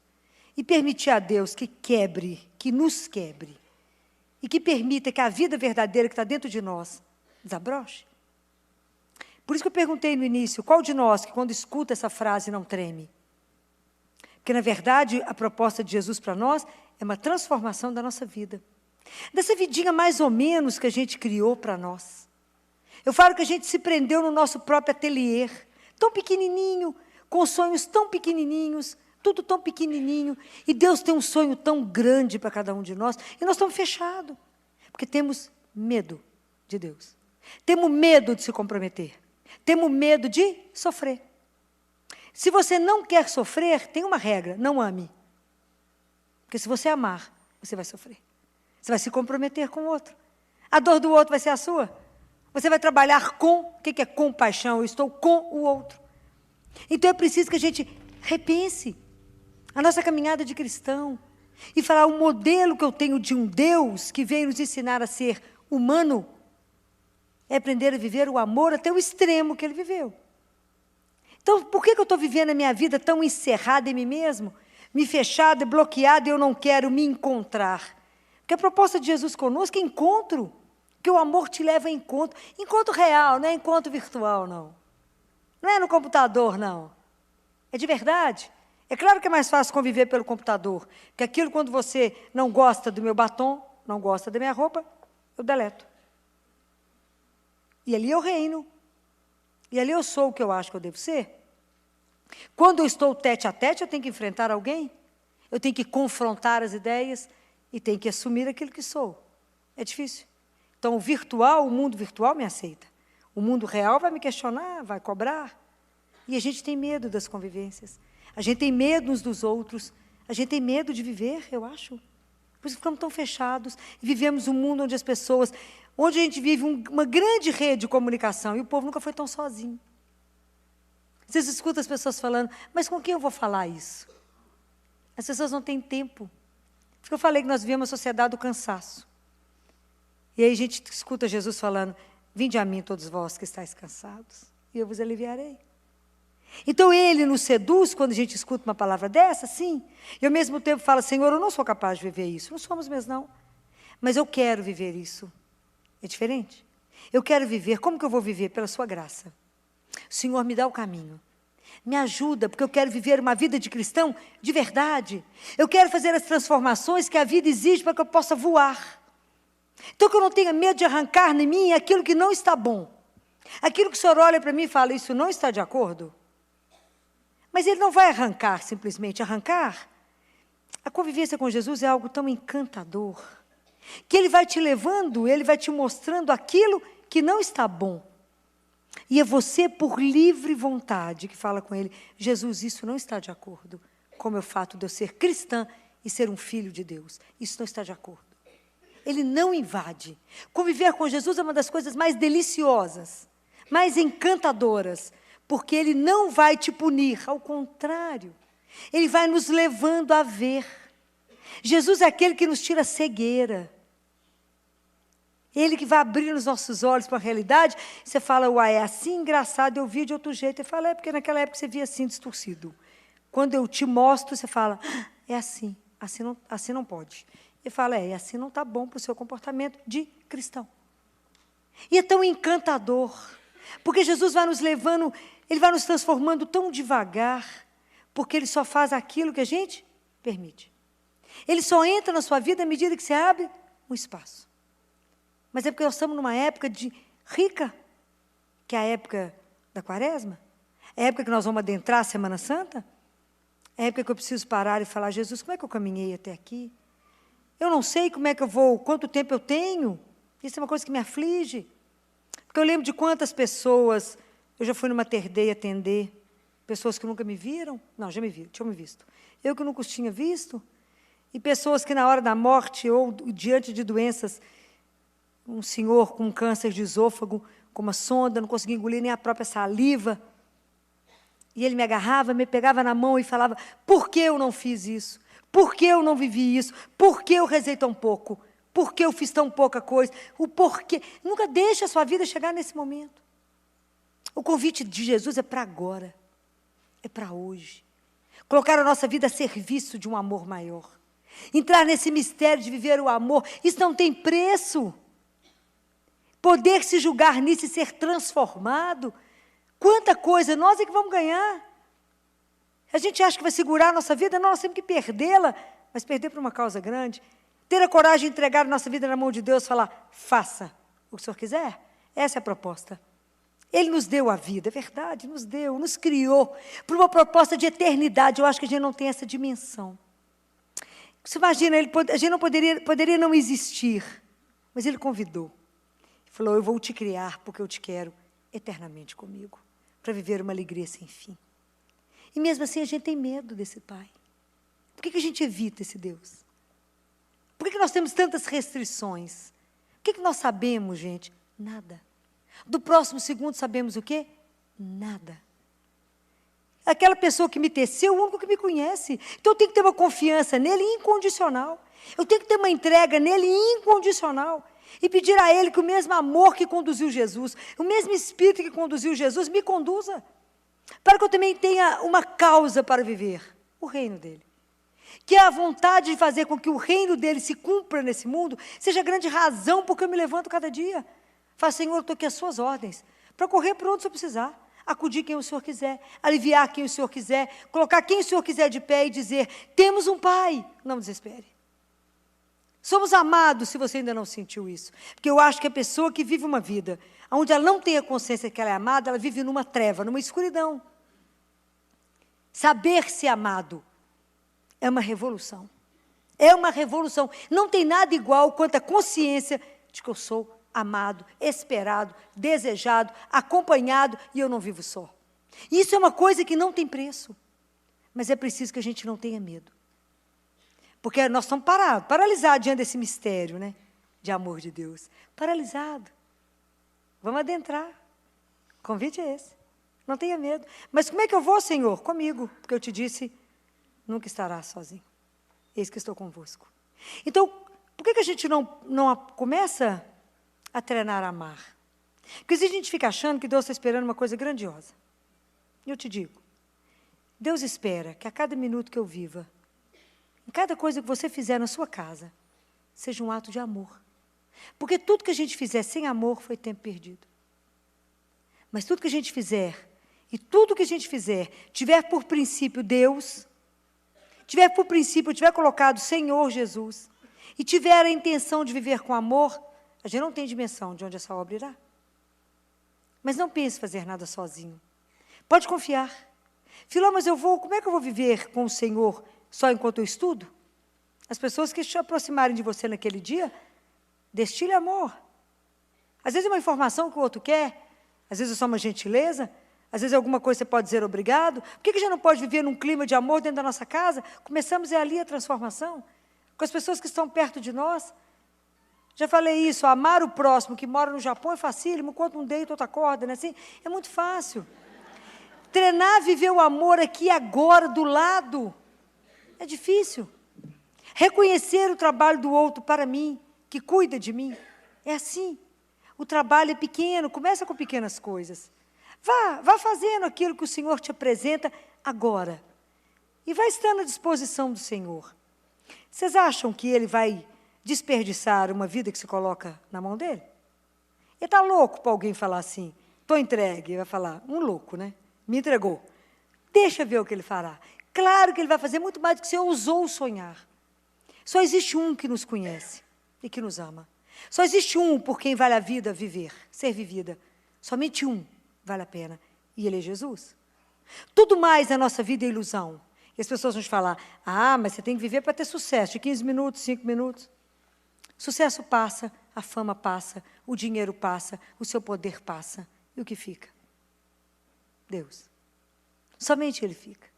e permitir a Deus que quebre, que nos quebre. E que permita que a vida verdadeira que está dentro de nós desabroche. Por isso que eu perguntei no início, qual de nós que quando escuta essa frase não treme? Porque, na verdade, a proposta de Jesus para nós é uma transformação da nossa vida. Dessa vidinha mais ou menos que a gente criou para nós. Eu falo que a gente se prendeu no nosso próprio ateliê, tão pequenininho, com sonhos tão pequenininhos, tudo tão pequenininho. E Deus tem um sonho tão grande para cada um de nós. E nós estamos fechados, porque temos medo de Deus. Temos medo de se comprometer. Temos medo de sofrer. Se você não quer sofrer, tem uma regra, não ame. Porque se você amar, você vai sofrer. Você vai se comprometer com o outro. A dor do outro vai ser a sua. Você vai trabalhar com, o que é compaixão? Eu estou com o outro. Então é preciso que a gente repense a nossa caminhada de cristão. E falar o modelo que eu tenho de um Deus que veio nos ensinar a ser humano, é aprender a viver o amor até o extremo que ele viveu. Então, por que eu estou vivendo a minha vida tão encerrada em mim mesmo? Me fechada, bloqueada, e eu não quero me encontrar. Porque a proposta de Jesus conosco é encontro. Que o amor te leva a encontro. Encontro real, não é encontro virtual, não. Não é no computador, não. É de verdade. É claro que é mais fácil conviver pelo computador. Porque aquilo, quando você não gosta do meu batom, não gosta da minha roupa, eu deleto. E ali eu reino. E ali eu sou o que eu acho que eu devo ser. Quando eu estou tete a tete, eu tenho que enfrentar alguém. Eu tenho que confrontar as ideias e tenho que assumir aquilo que sou. É difícil. Então, o mundo virtual me aceita. O mundo real vai me questionar, vai cobrar. E a gente tem medo das convivências. A gente tem medo uns dos outros. A gente tem medo de viver, eu acho. Por isso ficamos tão fechados. E vivemos um mundo onde onde a gente vive uma grande rede de comunicação, e o povo nunca foi tão sozinho. Vocês escutam as pessoas falando, mas com quem eu vou falar isso? As pessoas não têm tempo. Por isso que eu falei que nós vivemos uma sociedade do cansaço. E aí a gente escuta Jesus falando, vinde a mim todos vós que estáis cansados, e eu vos aliviarei. Então Ele nos seduz quando a gente escuta uma palavra dessa, sim. E ao mesmo tempo fala, Senhor, eu não sou capaz de viver isso. Não somos mesmo, não. Mas eu quero viver isso. É diferente? Eu quero viver. Como que eu vou viver? Pela sua graça. O Senhor me dá o caminho. Me ajuda, porque eu quero viver uma vida de cristão de verdade. Eu quero fazer as transformações que a vida exige para que eu possa voar. Então, que eu não tenha medo de arrancar em mim aquilo que não está bom. Aquilo que o Senhor olha para mim e fala, isso não está de acordo. Mas Ele não vai arrancar, simplesmente arrancar. A convivência com Jesus é algo tão encantador, que Ele vai te levando, Ele vai te mostrando aquilo que não está bom. E é você, por livre vontade, que fala com Ele, Jesus, isso não está de acordo com o meu fato de eu ser cristã e ser um filho de Deus. Isso não está de acordo. Ele não invade. Conviver com Jesus é uma das coisas mais deliciosas, mais encantadoras, porque Ele não vai te punir, ao contrário, Ele vai nos levando a ver. Jesus é aquele que nos tira a cegueira. Ele que vai abrir os nossos olhos para a realidade. Você fala, uai, é assim, engraçado, eu vi de outro jeito. Ele fala, é porque naquela época você via assim, distorcido. Quando eu te mostro, você fala, é assim, assim não pode. Ele fala, assim não está bom para o seu comportamento de cristão. E é tão encantador, porque Jesus vai nos levando, Ele vai nos transformando tão devagar, porque Ele só faz aquilo que a gente permite. Ele só entra na sua vida à medida que você abre um espaço. Mas é porque nós estamos numa época rica, que é a época da Quaresma, é a época que nós vamos adentrar a Semana Santa, é a época que eu preciso parar e falar, Jesus, como é que eu caminhei até aqui? Eu não sei como é que eu vou, quanto tempo eu tenho. Isso é uma coisa que me aflige. Porque eu lembro de quantas pessoas, eu já fui numa terdeia atender, pessoas que nunca me viram, não, já me viram, tinham me visto. Eu que nunca os tinha visto, e pessoas que na hora da morte ou diante de doenças, um senhor com câncer de esôfago, com uma sonda, não conseguia engolir nem a própria saliva, e ele me agarrava, me pegava na mão e falava, por que eu não fiz isso? Por que eu não vivi isso? Por que eu rezei tão pouco? Por que eu fiz tão pouca coisa? O porquê. Nunca deixe a sua vida chegar nesse momento. O convite de Jesus é para agora. É para hoje. Colocar a nossa vida a serviço de um amor maior. Entrar nesse mistério de viver o amor. Isso não tem preço. Poder se julgar nisso e ser transformado. Quanta coisa nós é que vamos ganhar. A gente acha que vai segurar a nossa vida, não, nós temos que perdê-la, mas perder por uma causa grande. Ter a coragem de entregar a nossa vida na mão de Deus e falar, faça o que o Senhor quiser. Essa é a proposta. Ele nos deu a vida, é verdade, nos deu, nos criou, por uma proposta de eternidade. Eu acho que a gente não tem essa dimensão. Você imagina, a gente não poderia não existir, mas Ele convidou. Ele falou, eu vou te criar porque eu te quero eternamente comigo, para viver uma alegria sem fim. E mesmo assim a gente tem medo desse Pai. Por que a gente evita esse Deus? Por que nós temos tantas restrições? O que nós sabemos, gente? Nada. Do próximo segundo sabemos o quê? Nada. Aquela pessoa que me teceu, o único que me conhece. Então eu tenho que ter uma confiança nele incondicional. Eu tenho que ter uma entrega nele incondicional. E pedir a Ele que o mesmo amor que conduziu Jesus, o mesmo Espírito que conduziu Jesus, me conduza. Para que eu também tenha uma causa para viver, o reino dele. Que a vontade de fazer com que o reino dele se cumpra nesse mundo, seja a grande razão por que eu me levanto cada dia. Fala, Senhor, eu estou aqui às suas ordens, para correr por onde o Senhor precisar, acudir quem o Senhor quiser, aliviar quem o Senhor quiser, colocar quem o Senhor quiser de pé e dizer, temos um Pai, não desespere. Somos amados, se você ainda não sentiu isso. Porque eu acho que a pessoa que vive uma vida onde ela não tem a consciência que ela é amada, ela vive numa treva, numa escuridão. Saber-se amado é uma revolução. É uma revolução. Não tem nada igual quanto a consciência de que eu sou amado, esperado, desejado, acompanhado e eu não vivo só. Isso é uma coisa que não tem preço. Mas é preciso que a gente não tenha medo. Porque nós estamos paralisados diante desse mistério, né, de amor de Deus. Paralisado. Vamos adentrar. O convite é esse. Não tenha medo. Mas como é que eu vou, Senhor? Comigo. Porque eu te disse, nunca estarás sozinho. Eis que estou convosco. Então, por que a gente não começa a treinar a amar? Porque se a gente fica achando que Deus está esperando uma coisa grandiosa. Eu te digo, Deus espera que a cada minuto que eu viva, em cada coisa que você fizer na sua casa, seja um ato de amor. Porque tudo que a gente fizer sem amor foi tempo perdido. Mas tudo que a gente fizer, e tudo que a gente fizer, tiver por princípio Deus, tiver por princípio, tiver colocado Senhor Jesus, e tiver a intenção de viver com amor, a gente não tem dimensão de onde essa obra irá. Mas não pense fazer nada sozinho. Pode confiar. Filó, mas como é que eu vou viver com o Senhor só enquanto eu estudo? As pessoas que se aproximarem de você naquele dia, destile amor. Às vezes é uma informação que o outro quer, às vezes é só uma gentileza, às vezes é alguma coisa que você pode dizer obrigado. Por que a gente não pode viver num clima de amor dentro da nossa casa? Começamos ali a transformação, com as pessoas que estão perto de nós. Já falei isso, amar o próximo que mora no Japão é facílimo, enquanto um deita, outra acorda, né? Assim, é muito fácil. Treinar, viver o amor aqui agora, do lado, é difícil. Reconhecer o trabalho do outro para mim, que cuida de mim, é assim. O trabalho é pequeno, começa com pequenas coisas. Vá fazendo aquilo que o Senhor te apresenta agora. E vai estando à disposição do Senhor. Vocês acham que Ele vai desperdiçar uma vida que se coloca na mão dele? Ele está louco para alguém falar assim, estou entregue. Ele vai falar, um louco, né? Me entregou. Deixa ver o que Ele fará. Claro que Ele vai fazer muito mais do que você ousou sonhar. Só existe um que nos conhece e que nos ama. Só existe um por quem vale a vida viver, ser vivida. Somente um vale a pena. E Ele é Jesus. Tudo mais na nossa vida é ilusão. E as pessoas vão te falar, mas você tem que viver para ter sucesso, de 15 minutos, 5 minutos. Sucesso passa, a fama passa, o dinheiro passa, o seu poder passa. E o que fica? Deus. Somente Ele fica.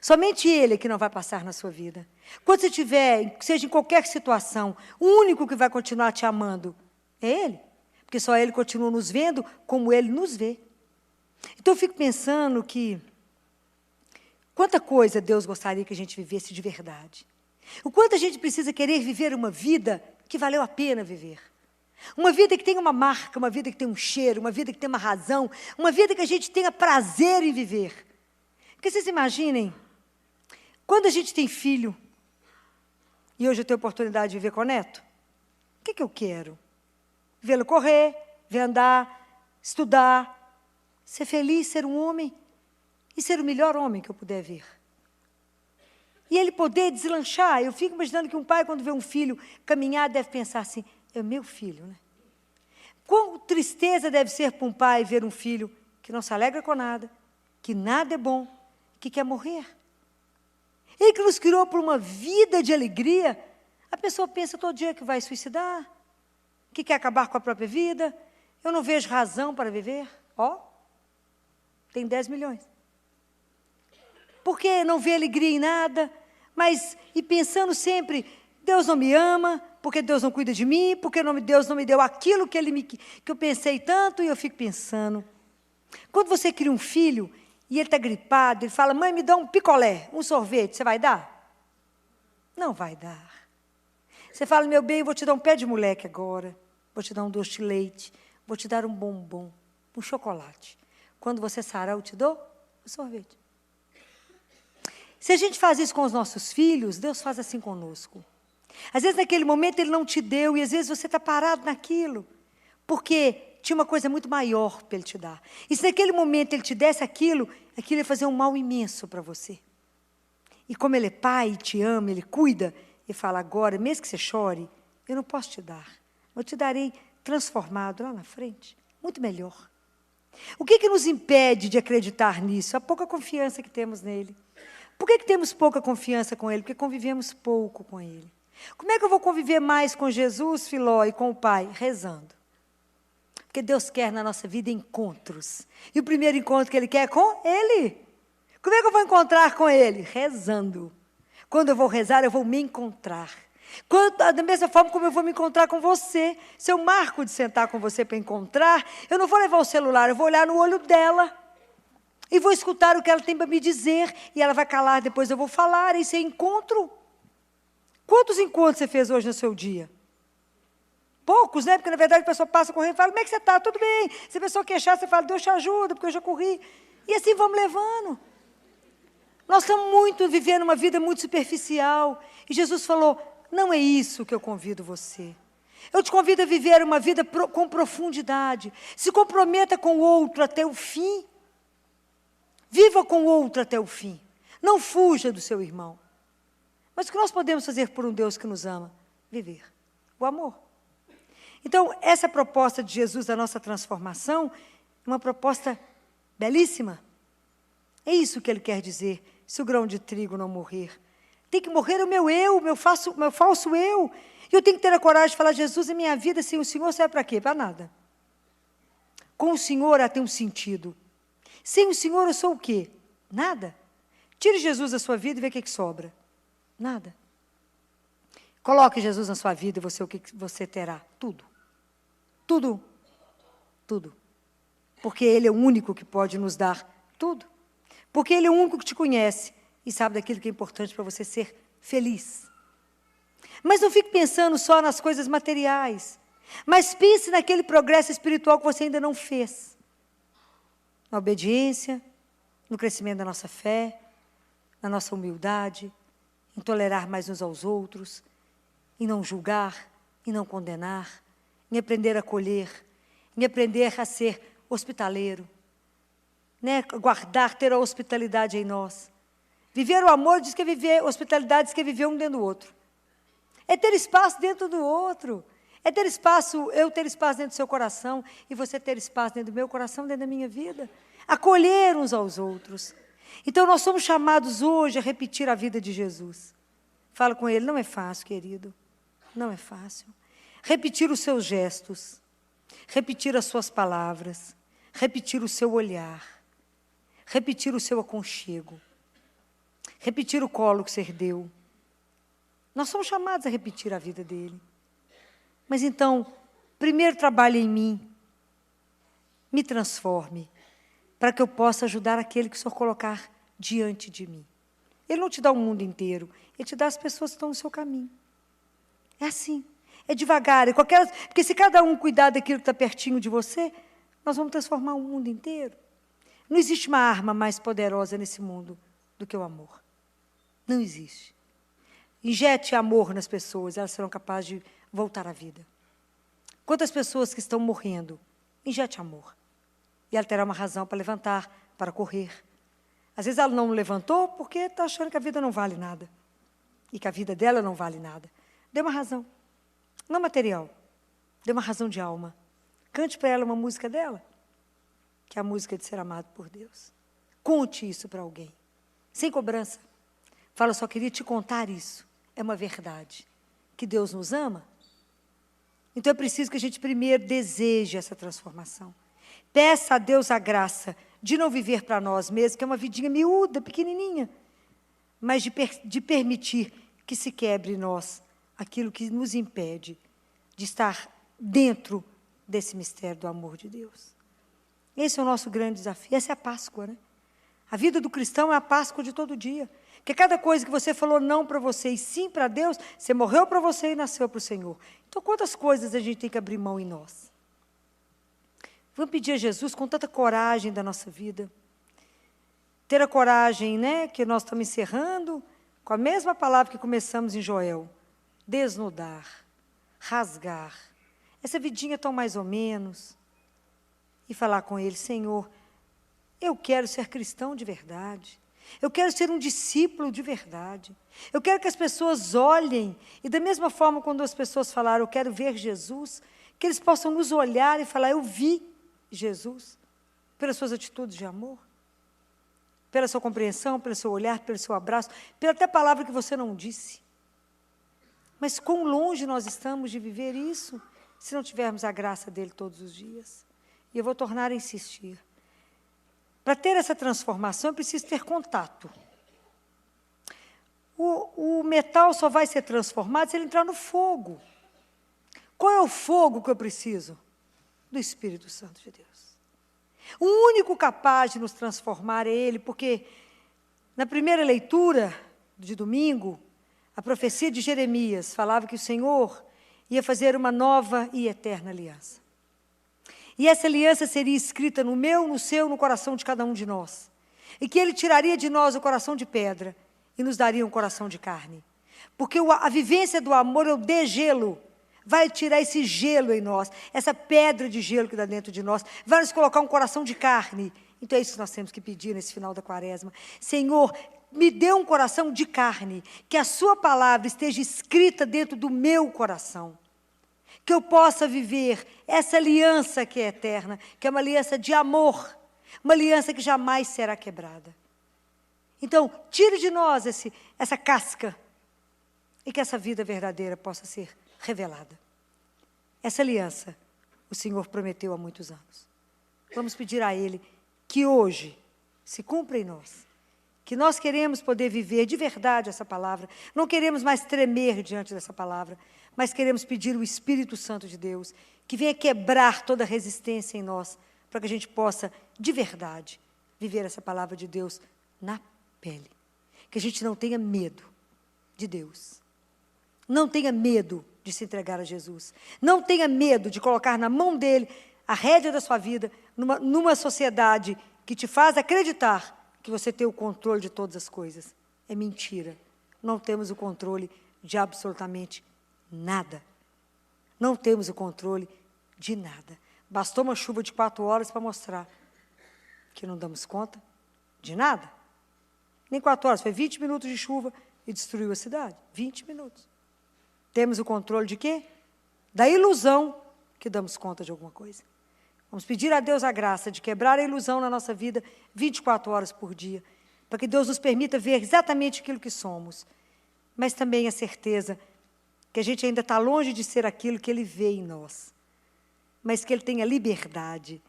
Somente Ele é que não vai passar na sua vida. Quando você tiver, seja em qualquer situação, o único que vai continuar te amando é Ele. Porque só Ele continua nos vendo como Ele nos vê. Então eu fico pensando que quanta coisa Deus gostaria que a gente vivesse de verdade. O quanto a gente precisa querer viver uma vida que valeu a pena viver. Uma vida que tem uma marca, uma vida que tem um cheiro, uma vida que tem uma razão, uma vida que a gente tenha prazer em viver. Porque vocês imaginem, quando a gente tem filho, e hoje eu tenho a oportunidade de viver com o neto, o que eu quero? Vê-lo correr, ver andar, estudar, ser feliz, ser um homem, e ser o melhor homem que eu puder ver. E ele poder deslanchar. Eu fico imaginando que um pai, quando vê um filho caminhar, deve pensar assim, é meu filho, né? Quão tristeza deve ser para um pai ver um filho que não se alegra com nada, que nada é bom, que quer morrer. Ele que nos criou para uma vida de alegria, a pessoa pensa todo dia que vai suicidar, que quer acabar com a própria vida. Eu não vejo razão para viver. Tem 10 milhões. Porque não vê alegria em nada, e pensando sempre, Deus não me ama, porque Deus não cuida de mim, porque Deus não me deu aquilo que eu pensei tanto, e eu fico pensando. Quando você cria um filho, e ele está gripado, ele fala, mãe, me dá um picolé, um sorvete, você vai dar? Não vai dar. Você fala, meu bem, eu vou te dar um pé de moleque agora, vou te dar um doce de leite, vou te dar um bombom, um chocolate. Quando você sarar, eu te dou o sorvete. Se a gente faz isso com os nossos filhos, Deus faz assim conosco. Às vezes, naquele momento, Ele não te deu, e às vezes você está parado naquilo, porque tinha uma coisa muito maior para Ele te dar. E se naquele momento Ele te desse aquilo ia fazer um mal imenso para você. E como Ele é Pai, te ama, Ele cuida, Ele fala, agora, mesmo que você chore, eu não posso te dar. Eu te darei transformado lá na frente, muito melhor. O que nos impede de acreditar nisso? A pouca confiança que temos nele. Por que temos pouca confiança com Ele? Porque convivemos pouco com Ele. Como é que eu vou conviver mais com Jesus, Filó, e com o Pai? Rezando. Porque Deus quer na nossa vida encontros. E o primeiro encontro que Ele quer é com Ele. Como é que eu vou encontrar com Ele? Rezando. Quando eu vou rezar, eu vou me encontrar. Da mesma forma como eu vou me encontrar com você. Se eu marco de sentar com você para encontrar, eu não vou levar o celular, eu vou olhar no olho dela. E vou escutar o que ela tem para me dizer, e ela vai calar, depois eu vou falar, isso é encontro. Quantos encontros você fez hoje no seu dia? Poucos, né? Porque, na verdade, a pessoa passa correndo e fala, como é que você está? Tudo bem. Se a pessoa queixar, você fala, Deus te ajuda, porque eu já corri. E assim vamos levando. Nós estamos vivendo uma vida muito superficial. E Jesus falou, não é isso que eu convido você. Eu te convido a viver uma vida com profundidade. Se comprometa com o outro até o fim. Viva com o outro até o fim. Não fuja do seu irmão. Mas o que nós podemos fazer por um Deus que nos ama? Viver o amor. Então, essa proposta de Jesus da nossa transformação é uma proposta belíssima. É isso que ele quer dizer, se o grão de trigo não morrer. Tem que morrer o meu eu, meu falso eu. E eu tenho que ter a coragem de falar, Jesus, a minha vida sem o Senhor serve para quê? Para nada. Com o Senhor ela tem um sentido. Sem o Senhor eu sou o quê? Nada. Tire Jesus da sua vida e vê o que sobra. Nada. Coloque Jesus na sua vida e você, o que você terá? Tudo. Tudo. Tudo. Porque Ele é o único que pode nos dar tudo. Porque Ele é o único que te conhece e sabe daquilo que é importante para você ser feliz. Mas não fique pensando só nas coisas materiais. Mas pense naquele progresso espiritual que você ainda não fez. Na obediência, no crescimento da nossa fé, na nossa humildade, em tolerar mais uns aos outros, em não julgar, em não condenar, em aprender a acolher, em aprender a ser hospitaleiro, né? Guardar, ter a hospitalidade em nós. Viver o amor diz que é viver, hospitalidade diz que é viver um dentro do outro. É ter espaço dentro do outro. É ter espaço, eu ter espaço dentro do seu coração e você ter espaço dentro do meu coração, dentro da minha vida. Acolher uns aos outros. Então, nós somos chamados hoje a repetir a vida de Jesus. Fala com ele, não é fácil, querido. Não é fácil. Repetir os seus gestos. Repetir as suas palavras. Repetir o seu olhar. Repetir o seu aconchego. Repetir o colo que você deu. Nós somos chamados a repetir a vida dele. Mas então, primeiro trabalhe em mim. Me transforme. Para que eu possa ajudar aquele que o Senhor colocar diante de mim. Ele não te dá o mundo inteiro. Ele te dá as pessoas que estão no seu caminho. É assim. É devagar. Porque se cada um cuidar daquilo que está pertinho de você, nós vamos transformar o mundo inteiro. Não existe uma arma mais poderosa nesse mundo do que o amor. Não existe. Injete amor nas pessoas, elas serão capazes de voltar à vida. Quantas pessoas que estão morrendo, injete amor. E ela terá uma razão para levantar, para correr. Às vezes ela não levantou porque está achando que a vida não vale nada. E que a vida dela não vale nada. Dê uma razão. Não material. Dê uma razão de alma. Cante para ela uma música dela. Que é a música de ser amado por Deus. Conte isso para alguém. Sem cobrança. Fala, só queria te contar isso. É uma verdade. Que Deus nos ama. Então é preciso que a gente primeiro deseje essa transformação. Peça a Deus a graça de não viver para nós mesmos, que é uma vidinha miúda, pequenininha, mas de permitir que se quebre em nós aquilo que nos impede de estar dentro desse mistério do amor de Deus. Esse é o nosso grande desafio. Essa é a Páscoa, né? A vida do cristão é a Páscoa de todo dia. Porque cada coisa que você falou não para você e sim para Deus, você morreu para você e nasceu para o Senhor. Então, quantas coisas a gente tem que abrir mão em nós? Vamos pedir a Jesus com tanta coragem da nossa vida. Ter a coragem, né, que nós estamos encerrando, com a mesma palavra que começamos em Joel. Desnudar, rasgar. Essa vidinha tão mais ou menos. E falar com Ele, Senhor, eu quero ser cristão de verdade. Eu quero ser um discípulo de verdade. Eu quero que as pessoas olhem, e da mesma forma quando as pessoas falaram, eu quero ver Jesus, que eles possam nos olhar e falar, eu vi Jesus, pelas suas atitudes de amor, pela sua compreensão, pelo seu olhar, pelo seu abraço, pela até palavra que você não disse. Mas quão longe nós estamos de viver isso, se não tivermos a graça dele todos os dias. E eu vou tornar a insistir. Para ter essa transformação, eu preciso ter contato. O metal só vai ser transformado se ele entrar no fogo. Qual é o fogo que eu preciso? Do Espírito Santo de Deus. O único capaz de nos transformar é Ele, porque na primeira leitura de domingo, a profecia de Jeremias falava que o Senhor ia fazer uma nova e eterna aliança. E essa aliança seria escrita no meu, no seu, no coração de cada um de nós. e que Ele tiraria de nós o coração de pedra e nos daria um coração de carne. Porque a vivência do amor é o degelo. Vai tirar esse gelo em nós, essa pedra de gelo que está dentro de nós, vai nos colocar um coração de carne. Então é isso que nós temos que pedir nesse final da quaresma. Senhor, me dê um coração de carne, que a sua palavra esteja escrita dentro do meu coração. Que eu possa viver essa aliança que é eterna, que é uma aliança de amor, uma aliança que jamais será quebrada. Então, tire de nós essa casca e que essa vida verdadeira possa ser revelada. Essa aliança o Senhor prometeu há muitos anos. Vamos pedir a Ele que hoje se cumpra em nós, que nós queremos poder viver de verdade essa palavra, não queremos mais tremer diante dessa palavra, mas queremos pedir o Espírito Santo de Deus, que venha quebrar toda resistência em nós, para que a gente possa, de verdade, viver essa palavra de Deus na pele. Que a gente não tenha medo de Deus. Não tenha medo de se entregar a Jesus. Não tenha medo de colocar na mão dele a rédea da sua vida, numa sociedade que te faz acreditar que você tem o controle de todas as coisas. É mentira. Não temos o controle de absolutamente nada. Não temos o controle de nada. Bastou uma chuva de 4 horas para mostrar que não damos conta de nada. Nem 4 horas, foi 20 minutos de chuva e destruiu a cidade. 20 minutos. Temos o controle de quê? Da ilusão que damos conta de alguma coisa. Vamos pedir a Deus a graça de quebrar a ilusão na nossa vida 24 horas por dia, para que Deus nos permita ver exatamente aquilo que somos, mas também a certeza que a gente ainda está longe de ser aquilo que Ele vê em nós, mas que Ele tenha liberdade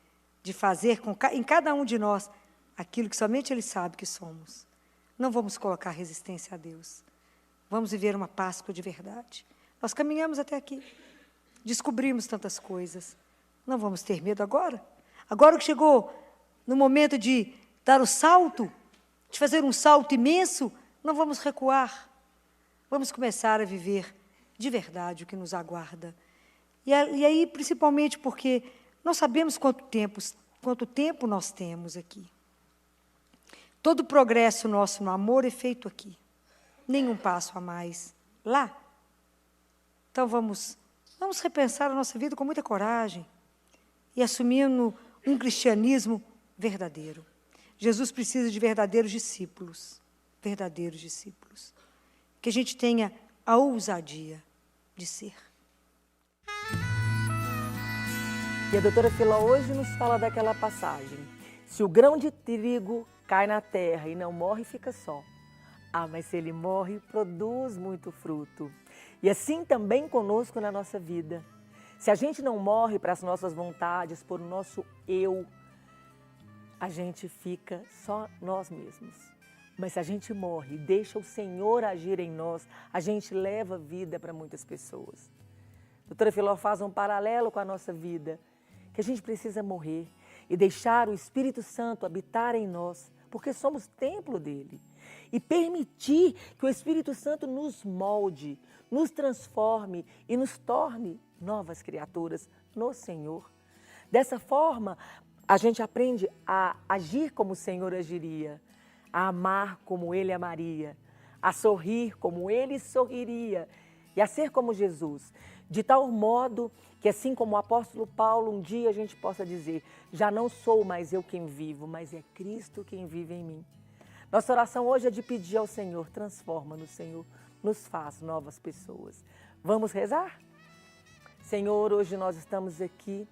de fazer em cada um de nós aquilo que somente Ele sabe que somos. Não vamos colocar resistência a Deus. Vamos viver uma Páscoa de verdade. Nós caminhamos até aqui, descobrimos tantas coisas. Não vamos ter medo agora? Agora que chegou no momento de dar o salto, de fazer um salto imenso, não vamos recuar. Vamos começar a viver de verdade o que nos aguarda. E aí, principalmente porque não sabemos quanto tempo nós temos aqui. Todo o progresso nosso no amor é feito aqui. Nenhum passo a mais lá. Então vamos repensar a nossa vida com muita coragem e assumindo um cristianismo verdadeiro. Jesus precisa de verdadeiros discípulos. Verdadeiros discípulos. Que a gente tenha a ousadia de ser.
E a doutora Filó hoje nos fala daquela passagem. Se o grão de trigo cai na terra e não morre, fica só. Mas se ele morre, produz muito fruto. E assim também conosco na nossa vida. Se a gente não morre para as nossas vontades, por o nosso eu, a gente fica só nós mesmos. Mas se a gente morre e deixa o Senhor agir em nós, a gente leva vida para muitas pessoas. A doutora Filó faz um paralelo com a nossa vida, que a gente precisa morrer e deixar o Espírito Santo habitar em nós, porque somos templo dele. E permitir que o Espírito Santo nos molde, nos transforme e nos torne novas criaturas no Senhor. Dessa forma, a gente aprende a agir como o Senhor agiria, a amar como Ele amaria, a sorrir como Ele sorriria e a ser como Jesus, de tal modo que, assim como o apóstolo Paulo, um dia a gente possa dizer: já não sou mais eu quem vivo, mas é Cristo quem vive em mim. Nossa oração hoje é de pedir ao Senhor: transforma-nos, Senhor, nos faz novas pessoas. Vamos rezar? Senhor, hoje nós estamos aqui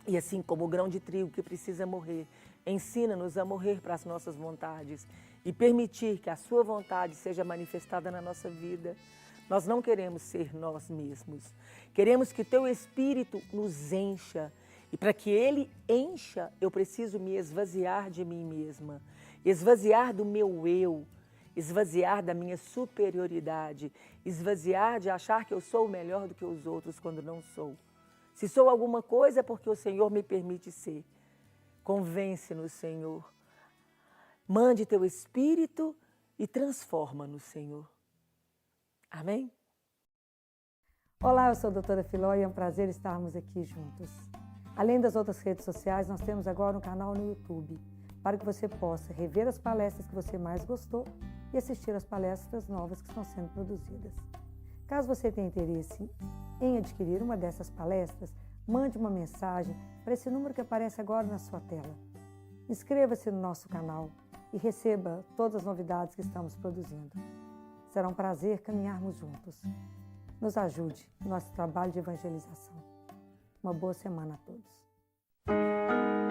e assim como o grão de trigo que precisa morrer, ensina-nos a morrer para as nossas vontades e permitir que a sua vontade seja manifestada na nossa vida. Nós não queremos ser nós mesmos. Queremos que Teu Espírito nos encha. E para que Ele encha, eu preciso me esvaziar de mim mesma. Esvaziar do meu eu. Esvaziar da minha superioridade. Esvaziar de achar que eu sou melhor do que os outros quando não sou. Se sou alguma coisa é porque o Senhor me permite ser. Convence-nos, Senhor. Mande Teu Espírito e transforma-nos, Senhor. Amém?
Olá, eu sou a doutora Filó e é um prazer estarmos aqui juntos. Além das outras redes sociais, nós temos agora um canal no YouTube. para que você possa rever as palestras que você mais gostou e assistir às palestras novas que estão sendo produzidas. Caso você tenha interesse em adquirir uma dessas palestras, mande uma mensagem para esse número que aparece agora na sua tela. Inscreva-se no nosso canal e receba todas as novidades que estamos produzindo. Será um prazer caminharmos juntos. Nos ajude no nosso trabalho de evangelização. Uma boa semana a todos.